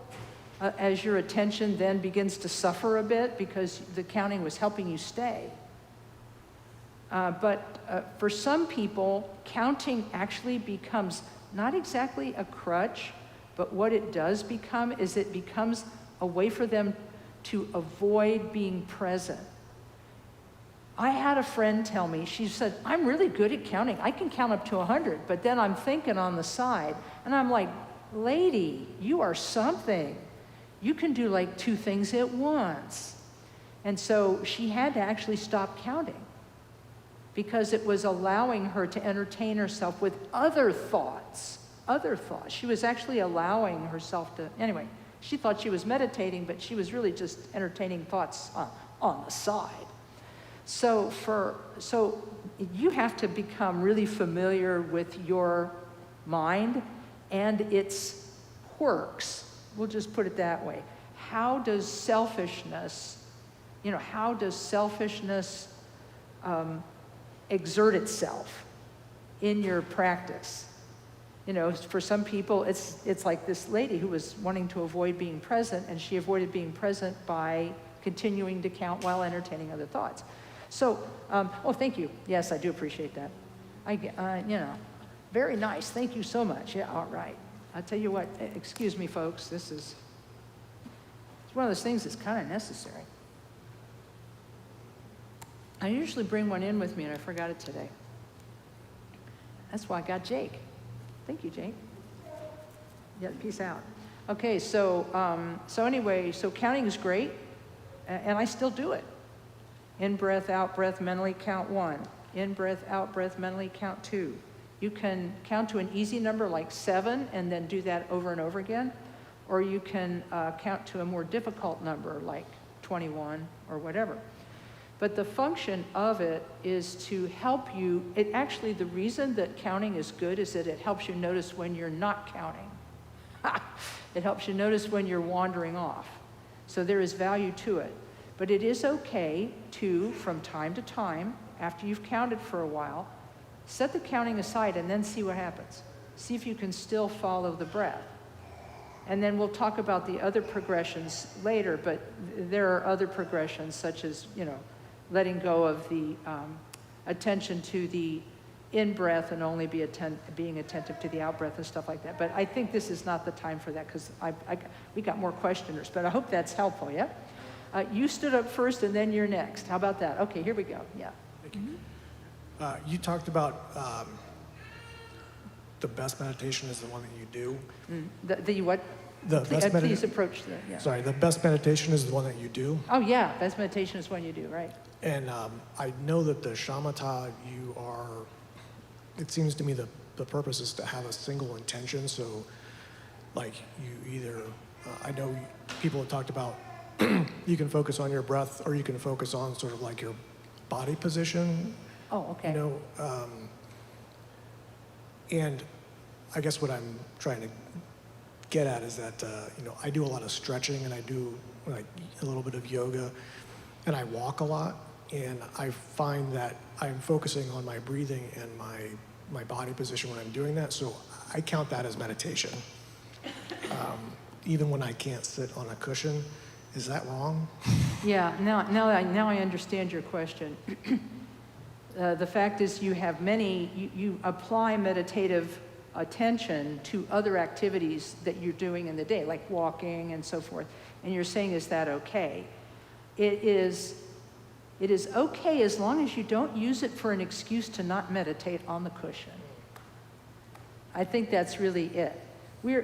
as your attention then begins to suffer a bit because the counting was helping you stay. But for some people, counting actually becomes not exactly a crutch, but what it does become is it becomes a way for them to avoid being present. I had a friend tell me, she said, I'm really good at counting. I can count up to 100, but then I'm thinking on the side. And I'm like, lady, you are something. You can do like 2 things at once. And so she had to actually stop counting because it was allowing her to entertain herself with other thoughts. She was actually allowing herself to, anyway, she thought she was meditating, but she was really just entertaining thoughts on the side. So you have to become really familiar with your mind and its quirks. We'll just put it that way. How does selfishness exert itself in your practice? For some people, it's like this lady who was wanting to avoid being present, and she avoided being present by continuing to count while entertaining other thoughts. So, thank you. Yes, I do appreciate that. Very nice. Thank you so much. Yeah, all right. I'll tell you what, excuse me, folks. It's one of those things that's kind of necessary. I usually bring one in with me, and I forgot it today. That's why I got Jake. Thank you, Jake. Yeah, peace out. Okay, so counting is great, and I still do it. In breath, out breath, mentally count 1. In breath, out breath, mentally count 2. You can count to an easy number like 7 and then do that over and over again, or you can count to a more difficult number like 21 or whatever. But the function of it is to help you. The reason that counting is good is that it helps you notice when you're not counting. It helps you notice when you're wandering off. So there is value to it. But it is okay to, from time to time, after you've counted for a while, set the counting aside and then see what happens. See if you can still follow the breath. And then we'll talk about the other progressions later, but there are other progressions such as, letting go of the attention to the in-breath and only being attentive to the out-breath and stuff like that. But I think this is not the time for that because we got more questioners, but I hope that's helpful, yeah? You stood up first and then you're next. How about that? Okay, here we go, yeah. Thank you. You talked about the best meditation is the one that you do. The what? Please approach the, yeah. Sorry, the best meditation is the one that you do. Oh yeah, best meditation is one you do, right. And I know that the shamatha, it seems to me the purpose is to have a single intention. So like you either, I know people have talked about you can focus on your breath or you can focus on sort of like your body position. Oh, okay. And I guess what I'm trying to get at is that, I do a lot of stretching and I do like a little bit of yoga and I walk a lot and I find that I'm focusing on my breathing and my body position when I'm doing that. So I count that as meditation. Even when I can't sit on a cushion. Is that wrong? Yeah, now I understand your question. The fact is you apply meditative attention to other activities that you're doing in the day, like walking and so forth. And you're saying, is that okay? It is okay as long as you don't use it for an excuse to not meditate on the cushion. I think that's really it.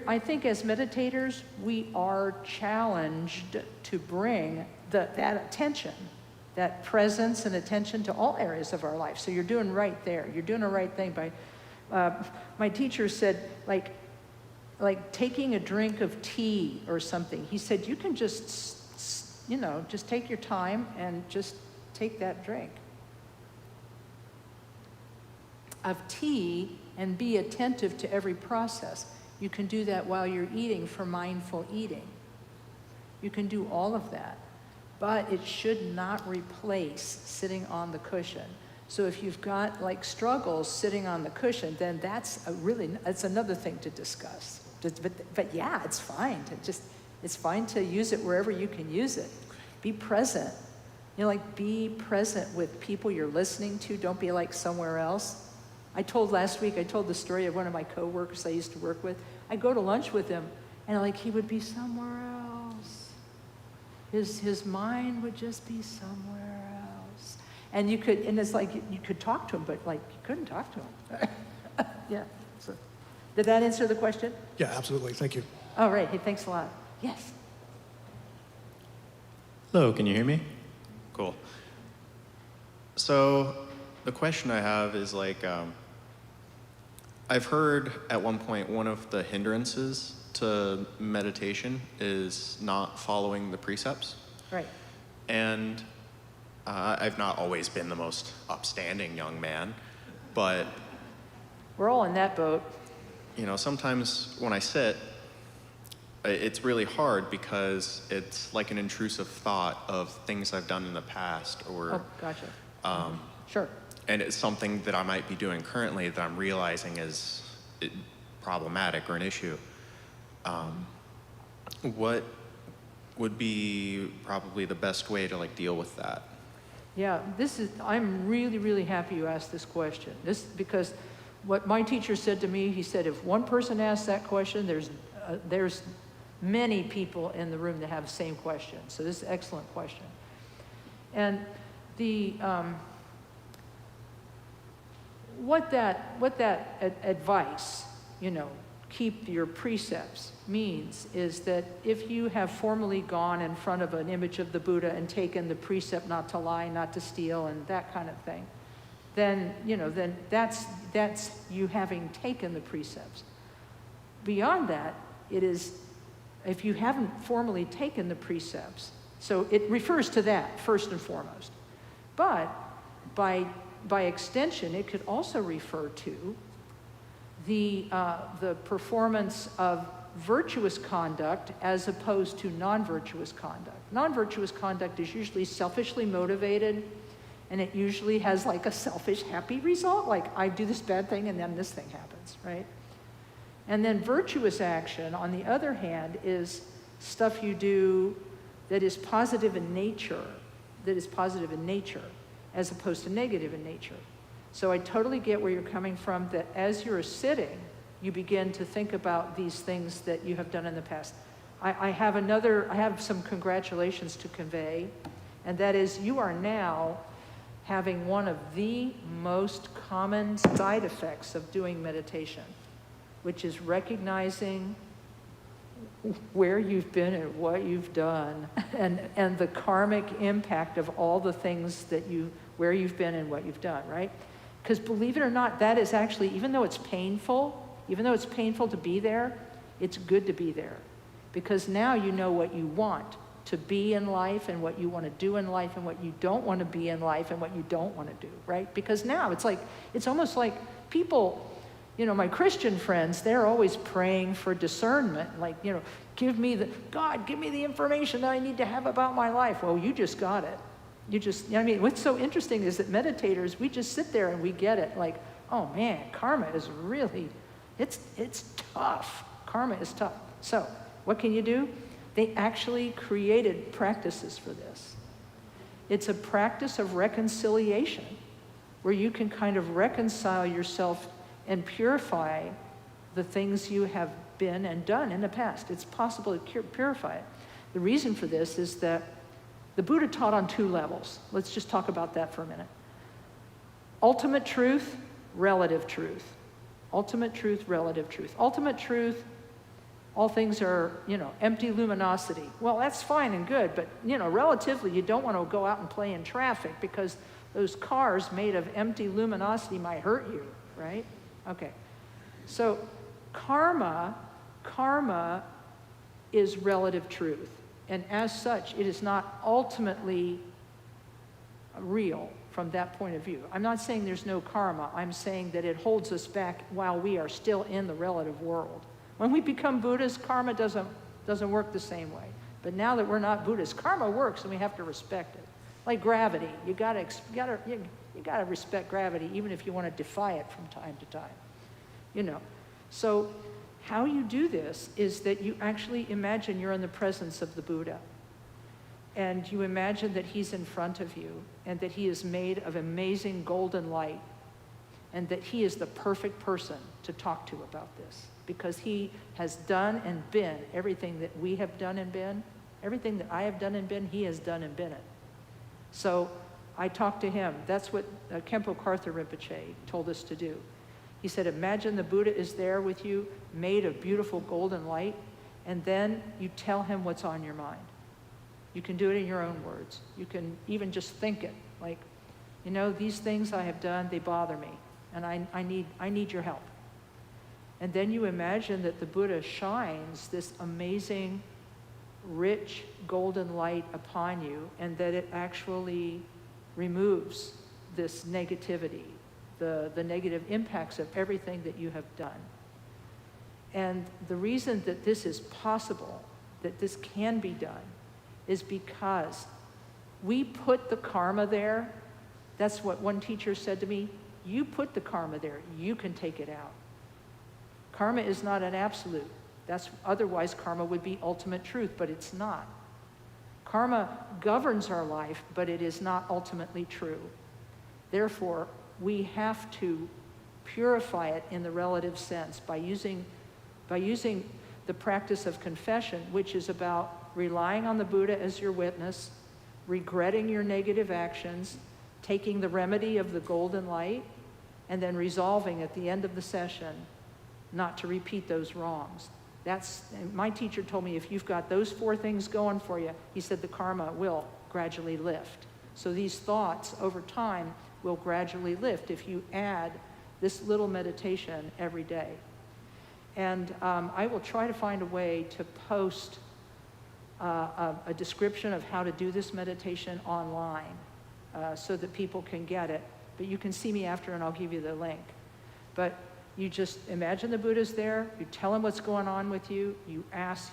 I think as meditators, we are challenged to bring that attention, that presence and attention to all areas of our life. So you're doing right there. You're doing the right thing by, my teacher said, like like taking a drink of tea or something. He said, you can just, just take your time and just take that drink of tea and be attentive to every process. You can do that while you're eating for mindful eating. You can do all of that, but it should not replace sitting on the cushion. So if you've got like struggles sitting on the cushion, then that's another thing to discuss. But yeah, it's fine it's fine to use it wherever you can use it. Be present. Be present with people you're listening to. Don't be like somewhere else. Last week, I told the story of one of my coworkers I used to work with. I go to lunch with him, and he would be somewhere else. His mind would just be somewhere else. And it's like you could talk to him, but you couldn't talk to him. Yeah. So, did that answer the question? Yeah, absolutely. Thank you. All right. Hey, thanks a lot. Yes. Hello, can you hear me? Cool. So the question I have is I've heard at one point one of the hindrances to meditation is not following the precepts. Right. And I've not always been the most upstanding young man, but We're all in that boat. Sometimes when I sit, it's really hard because it's like an intrusive thought of things I've done in the past Oh, gotcha. Sure. and it's something that I might be doing currently that I'm realizing is problematic or an issue. What would be probably the best way to deal with that? Yeah, I'm really, really happy you asked this question. Because what my teacher said to me, he said, if one person asks that question, there's many people in the room that have the same question. So this is an excellent question. And what that advice, keep your precepts means is that if you have formally gone in front of an image of the Buddha and taken the precept not to lie, not to steal, and that kind of thing, then that's you having taken the precepts. Beyond that, it is if you haven't formally taken the precepts, so it refers to that first and foremost. But by extension, it could also refer to the performance of virtuous conduct as opposed to non-virtuous conduct. Non-virtuous conduct is usually selfishly motivated, and it usually has a selfish, happy result, I do this bad thing and then this thing happens, right? And then virtuous action, on the other hand, is stuff you do that is positive in nature, as opposed to negative in nature. So I totally get where you're coming from, that as you're sitting, you begin to think about these things that you have done in the past. I have some congratulations to convey, and that is you are now having one of the most common side effects of doing meditation, which is recognizing where you've been and what you've done, and the karmic impact of all the things where you've been and what you've done, right? Because believe it or not, that is actually, even though it's painful to be there, it's good to be there. Because now you know what you want to be in life and what you want to do in life and what you don't want to be in life and what you don't want to do, right? Because now it's almost like people, my Christian friends, they're always praying for discernment, give me the information that I need to have about my life. Well, you just got it. What's so interesting is that meditators, we just sit there and we get it, oh man, karma is really, it's tough. Karma is tough. So what can you do? They actually created practices for this. It's a practice of reconciliation, where you can kind of reconcile yourself and purify the things you have been and done in the past. It's possible to purify it. The reason for this is that the Buddha taught on two levels. Let's just talk about that for a minute. Ultimate truth, relative truth. Ultimate truth, relative truth. Ultimate truth, all things are, empty luminosity. Well, that's fine and good, but, relatively, you don't want to go out and play in traffic because those cars made of empty luminosity might hurt you, right? Okay. So karma Karma is relative truth, and as such, it is not ultimately real from that point of view. I'm not saying there's no karma. I'm saying that it holds us back while we are still in the relative world. When we become Buddhists, karma doesn't work the same way. But now that we're not Buddhists, karma works, and we have to respect it. Like gravity, you gotta respect gravity, even if you want to defy it from time to time. You know, so how you do this is that you actually imagine you're in the presence of the Buddha. And you imagine that he's in front of you and that he is made of amazing golden light and that he is the perfect person to talk to about this because he has done and been everything that we have done and been, everything that I have done and been, he has done and been it. So I talked to him. That's what Khenpo Karthar Rinpoche told us to do. He said, imagine the Buddha is there with you, made of beautiful golden light, and then you tell him what's on your mind. You can do it in your own words. You can even just think it, like, you know, these things I have done, they bother me, and I need your help. And then you imagine that the Buddha shines this amazing, rich golden light upon you, and that it actually removes this negativity, the negative impacts of everything that you have done. And the reason that this is possible, that this can be done, is because we put the karma there. That's what one teacher said to me. You put the karma there. You can take it out. Karma is not an absolute. Otherwise, karma would be ultimate truth, but it's not. Karma governs our life, but it is not ultimately true. Therefore, we have to purify it in the relative sense by using the practice of confession, which is about relying on the Buddha as your witness, regretting your negative actions, taking the remedy of the golden light, and then resolving at the end of the session not to repeat those wrongs. And my teacher told me if you've got those 4 things going for you, he said the karma will gradually lift. So these thoughts over time will gradually lift if you add this little meditation every day. And I will try to find a way to post a description of how to do this meditation online so that people can get it. But you can see me after and I'll give you the link. But you just imagine the Buddha's there, you tell him what's going on with you, you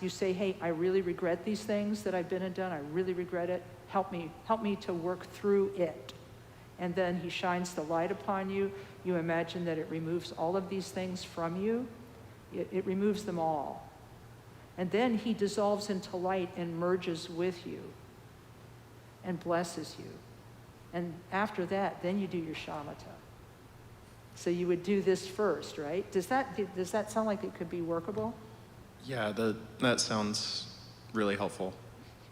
say, hey, I really regret these things that I've been and done, I really regret it, help me to work through it. And then he shines the light upon you, you imagine that it removes all of these things from you, it removes them all. And then he dissolves into light and merges with you and blesses you. And after that, then you do your shamatha. So you would do this first, right? Does that sound like it could be workable? Yeah, that sounds really helpful.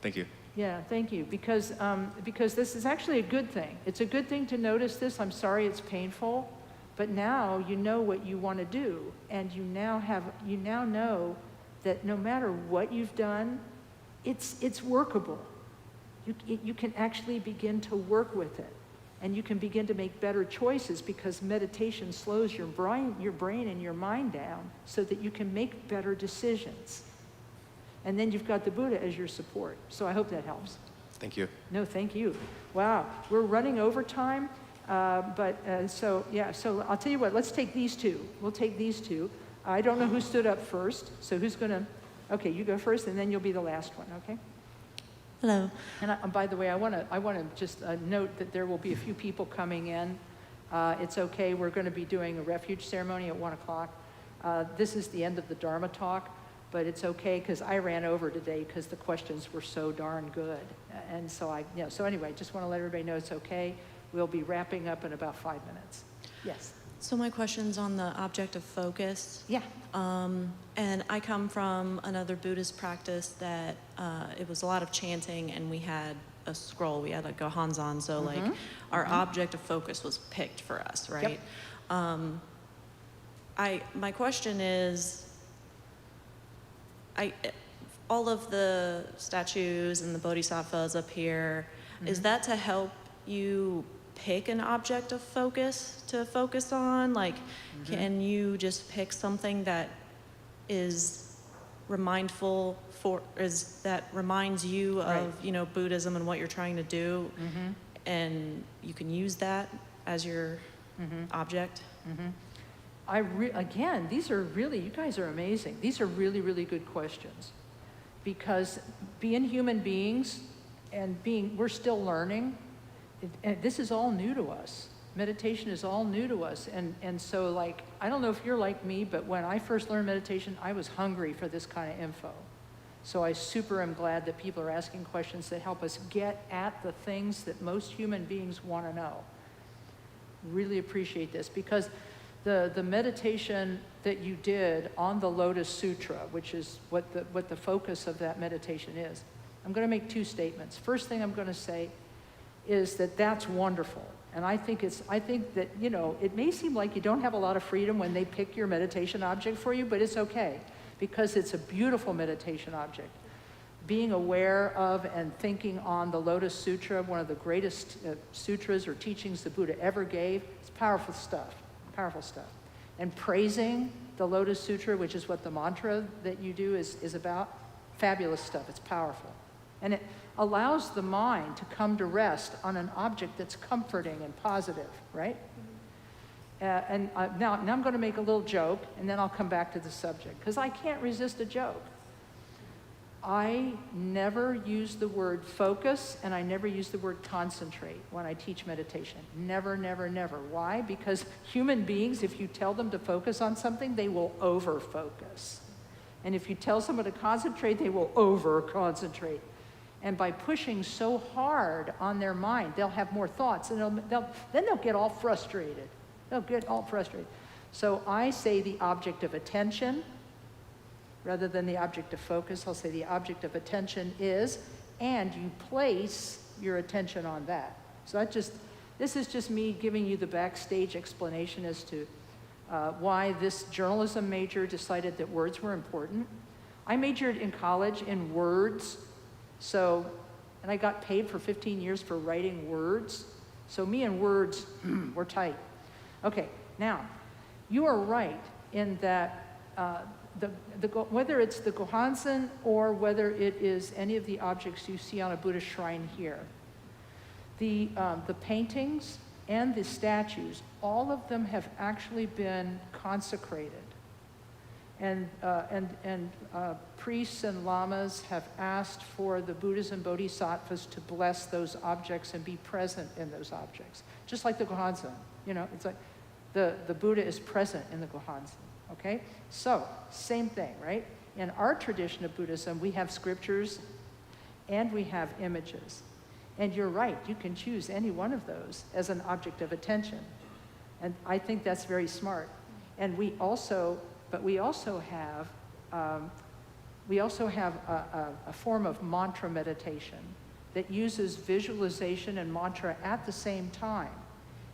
Thank you. Yeah, thank you. Because this is actually a good thing. It's a good thing to notice this. I'm sorry it's painful, but now you know what you want to do, and you now know that no matter what you've done, it's workable. You can actually begin to work with it. And you can begin to make better choices because meditation slows your brain and your mind down so that you can make better decisions. And then you've got the Buddha as your support. So I hope that helps. Thank you. No, thank you. Wow, we're running over time. So I'll tell you what, let's take these 2. We'll take these 2. I don't know who stood up first, so who's going to, okay, you go first, and then you'll be the last one, okay? Hello. And by the way, I want to just note that there will be a few people coming in. It's okay. We're going to be doing a refuge ceremony at 1 o'clock. This is the end of the Dharma talk, but it's okay because I ran over today because the questions were so darn good. And so so anyway, just want to let everybody know it's okay. We'll be wrapping up in about 5 minutes. Yes. So my question's on the object of focus. Yeah. And I come from another Buddhist practice that it was a lot of chanting, and we had a scroll. We had like a Hanzan, so like our object of focus was picked for us, right? Yep. My question is, all of the statues and the bodhisattvas up here, is that to help you pick an object of focus to focus on? Like, can you just pick something that is that reminds you Right. of, Buddhism and what you're trying to do, and you can use that as your object. Again, these are really, you guys are amazing. These are really, really good questions. Because being human beings and we're still learning, and this is all new to us. Meditation is all new to us. And so like, I don't know if you're like me, but when I first learned meditation, I was hungry for this kind of info. So I super am glad that people are asking questions that help us get at the things that most human beings want to know. Really appreciate this, because the meditation that you did on the Lotus Sutra, which is what the focus of that meditation is, I'm going to make two statements. First thing I'm going to say is that that's wonderful. And I think that, it may seem like you don't have a lot of freedom when they pick your meditation object for you, but it's okay, because it's a beautiful meditation object. Being aware of and thinking on the Lotus Sutra, one of the greatest sutras or teachings the Buddha ever gave, it's powerful stuff. And praising the Lotus Sutra, which is what the mantra that you do is about, fabulous stuff. It's powerful. And it allows the mind to come to rest on an object that's comforting and positive, right? Now I'm going to make a little joke, and then I'll come back to the subject, because I can't resist a joke. I never use the word focus, and I never use the word concentrate when I teach meditation. Never, never, never. Why? Because human beings, if you tell them to focus on something, they will over-focus. And if you tell someone to concentrate, they will over-concentrate. And by pushing so hard on their mind, they'll have more thoughts, and then they'll get all frustrated. So I say the object of attention, rather than the object of focus. I'll say the object of attention is, and you place your attention on that. So this is just me giving you the backstage explanation as to why this journalism major decided that words were important. I majored in college in words, and I got paid for 15 years for writing words. So me and words, we're tight. Okay, now, you are right in that whether it's the Gohanzen or whether it is any of the objects you see on a Buddhist shrine here, the paintings and the statues, all of them have actually been consecrated. And priests and lamas have asked for the Buddhas and Bodhisattvas to bless those objects and be present in those objects. Just like the Gohanzen, it's like the Buddha is present in the Gohanzen. Okay? So, same thing, right? In our tradition of Buddhism, we have scriptures and we have images. And you're right, you can choose any one of those as an object of attention. And I think that's very smart. And we also have a form of mantra meditation that uses visualization and mantra at the same time,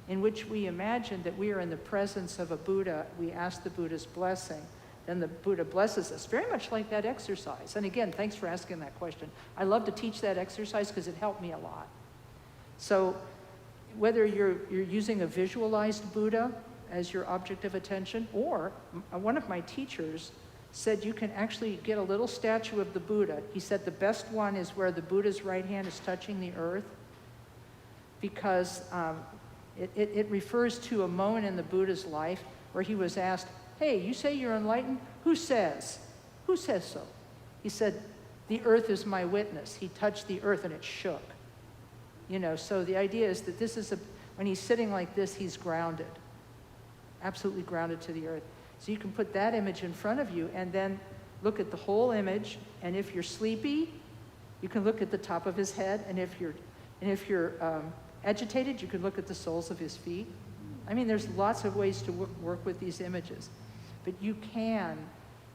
in which we imagine that we are in the presence of a Buddha. We ask the Buddha's blessing, then the Buddha blesses us, very much like that exercise. And again, thanks for asking that question. I love to teach that exercise because it helped me a lot. So whether you're using a visualized Buddha as your object of attention, or one of my teachers said you can actually get a little statue of the Buddha. He said the best one is where the Buddha's right hand is touching the earth, because it refers to a moment in the Buddha's life where he was asked, hey, you say you're enlightened? Who says? Who says so? He said, the earth is my witness. He touched the earth and it shook. So the idea is that when he's sitting like this, he's grounded, absolutely grounded to the earth. So you can put that image in front of you and then look at the whole image. And if you're sleepy, you can look at the top of his head. And if you're agitated, you can look at the soles of his feet. I mean, there's lots of ways to work with these images. But you can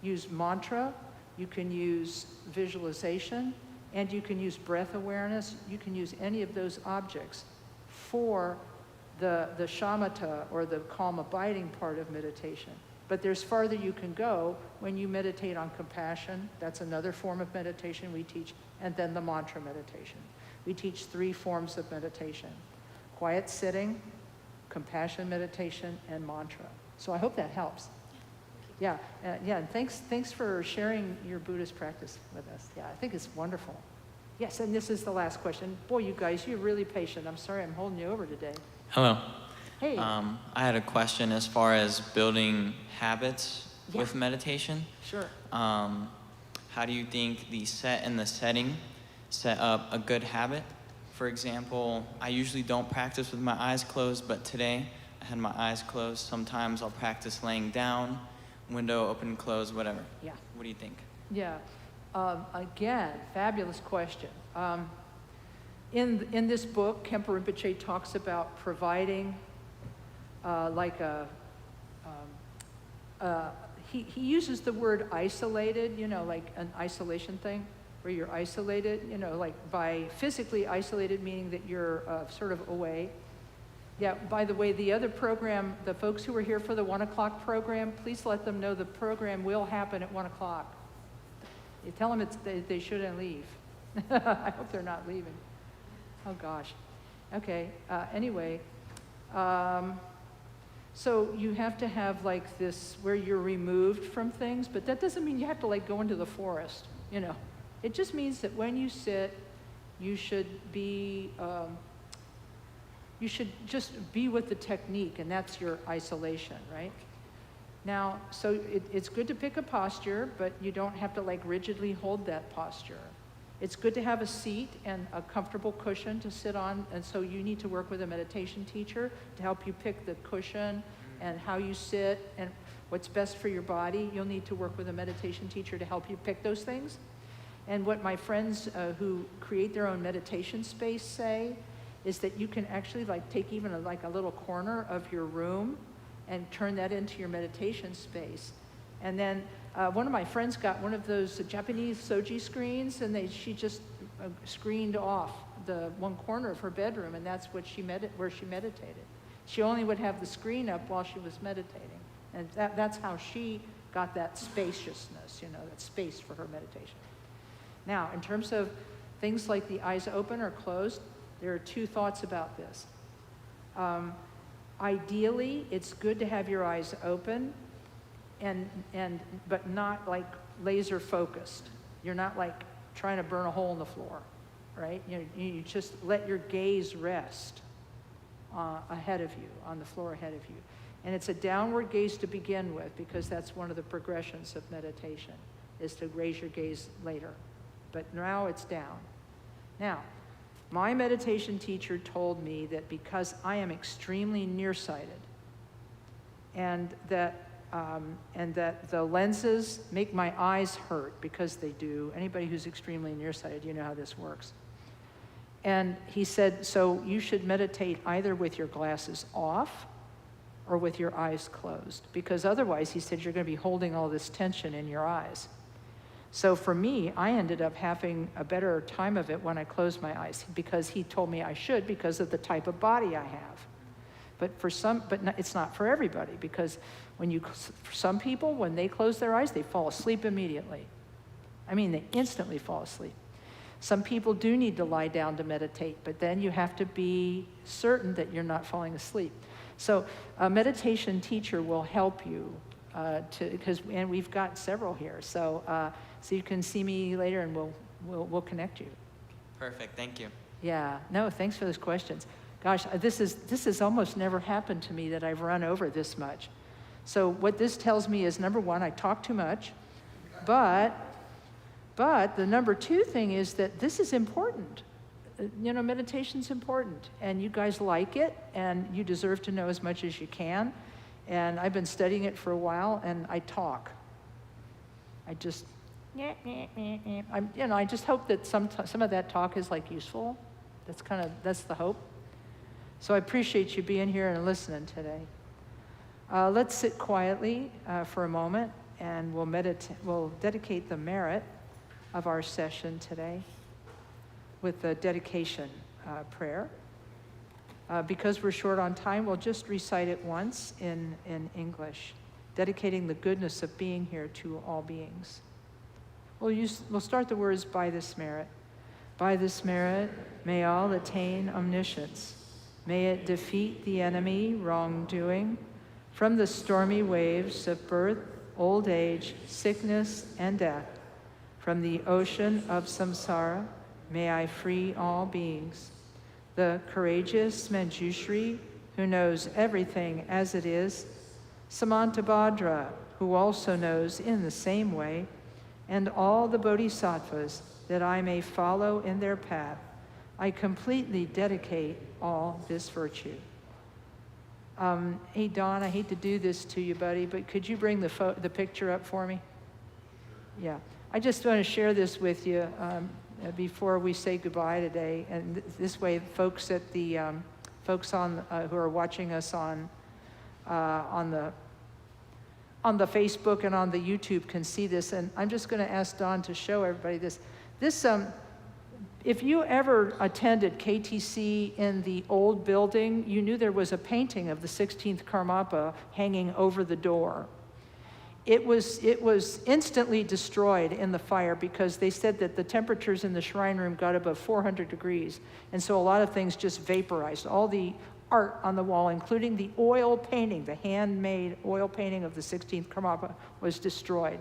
use mantra, you can use visualization, and you can use breath awareness. You can use any of those objects for the shamatha, or the calm abiding part of meditation. But there's farther you can go when you meditate on compassion. That's another form of meditation we teach. And then the mantra meditation. We teach 3 forms of meditation: quiet sitting, compassion meditation, and mantra. So I hope that helps. Yeah, and thanks for sharing your Buddhist practice with us. Yeah, I think it's wonderful. Yes, and this is the last question. Boy, you guys, you're really patient. I'm sorry I'm holding you over today. Hello. Hey. I had a question as far as building habits with meditation. Sure. How do you think the set and the setting set up a good habit? For example, I usually don't practice with my eyes closed, but today I had my eyes closed. Sometimes I'll practice laying down, window open, closed, whatever. Yeah. What do you think? Yeah. Again, fabulous question. In this book, Khenpo Rinpoche talks about providing he uses the word isolated, like an isolation thing, where you're isolated, like by physically isolated, meaning that you're sort of away. Yeah, by the way, the other program, the folks who are here for the 1 o'clock program, please let them know the program will happen at 1 o'clock. You tell them they shouldn't leave. I hope they're not leaving. Oh gosh. Okay, anyway. So you have to have like this where you're removed from things, but that doesn't mean you have to like go into the forest, It just means that when you sit, you should be, you should just be with the technique, and that's your isolation, right? Now, so it's good to pick a posture, but you don't have to like rigidly hold that posture. It's good to have a seat and a comfortable cushion to sit on, and so you need to work with a meditation teacher to help you pick the cushion and how you sit and what's best for your body. You'll need to work with a meditation teacher to help you pick those things. And what my friends who create their own meditation space say is that you can actually like take even a little corner of your room and turn that into your meditation space. And then one of my friends got one of those Japanese soji screens, and she just screened off the one corner of her bedroom, and that's what where she meditated. She only would have the screen up while she was meditating, and that's how she got that spaciousness, that space for her meditation. Now, in terms of things like the eyes open or closed, there are 2 thoughts about this. Ideally, it's good to have your eyes open, but not like laser focused. You're not like trying to burn a hole in the floor, right? You just let your gaze rest ahead of you, on the floor ahead of you. And it's a downward gaze to begin with, because that's one of the progressions of meditation, is to raise your gaze later. But now it's down. Now, my meditation teacher told me that because I am extremely nearsighted, and that the lenses make my eyes hurt, because they do. Anybody who's extremely nearsighted, you know how this works. And he said, so you should meditate either with your glasses off or with your eyes closed, because otherwise, he said, you're going to be holding all this tension in your eyes. So for me, I ended up having a better time of it when I closed my eyes, because he told me I should, because of the type of body I have. But it's not for everybody, because for some people, when they close their eyes, they fall asleep immediately. I mean, they instantly fall asleep. Some people do need to lie down to meditate, but then you have to be certain that you're not falling asleep. So a meditation teacher will help you and we've got several here. So you can see me later, and we'll connect you. Perfect, thank you. Yeah, no, thanks for those questions. Gosh, this has almost never happened to me that I've run over this much. So what this tells me is, number 1, I talk too much, but the number 2 thing is that this is important. Meditation's important, and you guys like it, and you deserve to know as much as you can. And I've been studying it for a while, and I talk. I just, I just hope that some of that talk is like useful. That's the hope. So I appreciate you being here and listening today. Let's sit quietly for a moment, and we'll dedicate the merit of our session today with the dedication prayer. Because we're short on time, we'll just recite it once in English, dedicating the goodness of being here to all beings. We'll start the words, by this merit. By this merit, may all attain omniscience. May it defeat the enemy, wrongdoing, from the stormy waves of birth, old age, sickness, and death. From the ocean of samsara, may I free all beings. The courageous Manjushri, who knows everything as it is, Samantabhadra, who also knows in the same way, and all the bodhisattvas, that I may follow in their path. I completely dedicate all this virtue. Hey, Don, I hate to do this to you, buddy, but could you bring the picture up for me? Yeah. I just want to share this with you before we say goodbye today. And this way, folks at the folks on who are watching us on the Facebook and on the YouTube can see this. And I'm just going to ask Don to show everybody this. If you ever attended KTC in the old building, you knew there was a painting of the 16th Karmapa hanging over the door. It was instantly destroyed in the fire because they said that the temperatures in the shrine room got above 400 degrees. And so a lot of things just vaporized. All the art on the wall, including the oil painting, the handmade oil painting of the 16th Karmapa, was destroyed.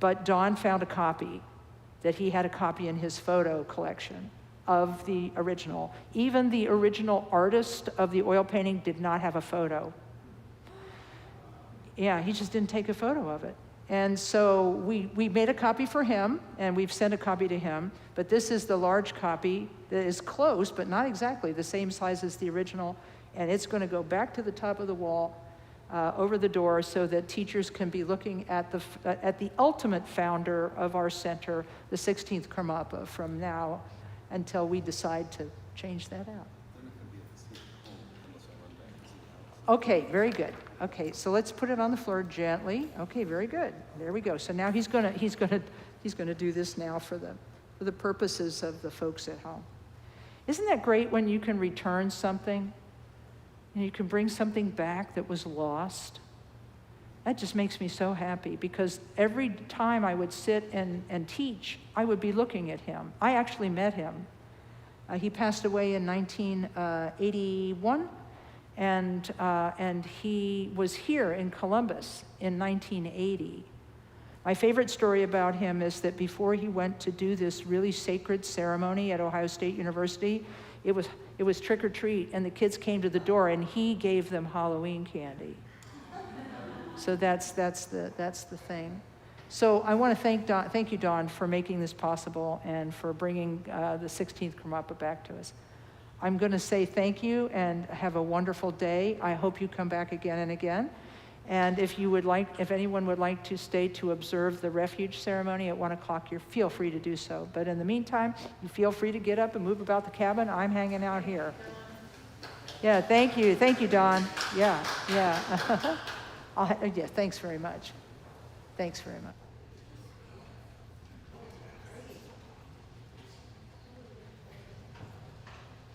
But Don found a copy, that he had a copy in his photo collection of the original. Even the original artist of the oil painting did not have a photo. Yeah, he just didn't take a photo of it. And so we made a copy for him, and we've sent a copy to him, but this is the large copy that is close, but not exactly the same size as the original, and it's going to go back to the top of the wall over the door so that teachers can be looking at the ultimate founder of our center, the 16th Karmapa, from now until we decide to change that out. Okay, very good. Okay, so let's put it on the floor gently. Okay, very good. There we go. So now he's gonna do this now for the purposes of the folks at home. Isn't that great when you can return something and you can bring something back that was lost? That just makes me so happy because every time I would sit and teach, I would be looking at him. I actually met him. He passed away in 1981. And he was here in Columbus in 1980. My favorite story about him is that before he went to do this really sacred ceremony at Ohio State University, it was trick or treat, and the kids came to the door, and he gave them Halloween candy. So that's the thing. So I want to thank you, Don, for making this possible and for bringing the 16th Karmapa back to us. I'm going to say thank you and have a wonderful day. I hope you come back again and again. And if anyone would like to stay to observe the refuge ceremony at 1 o'clock, feel free to do so. But in the meantime, you feel free to get up and move about the cabin. I'm hanging out here. Yeah, thank you. Thank you, Don. Yeah. Yeah, thanks very much. Thanks very much.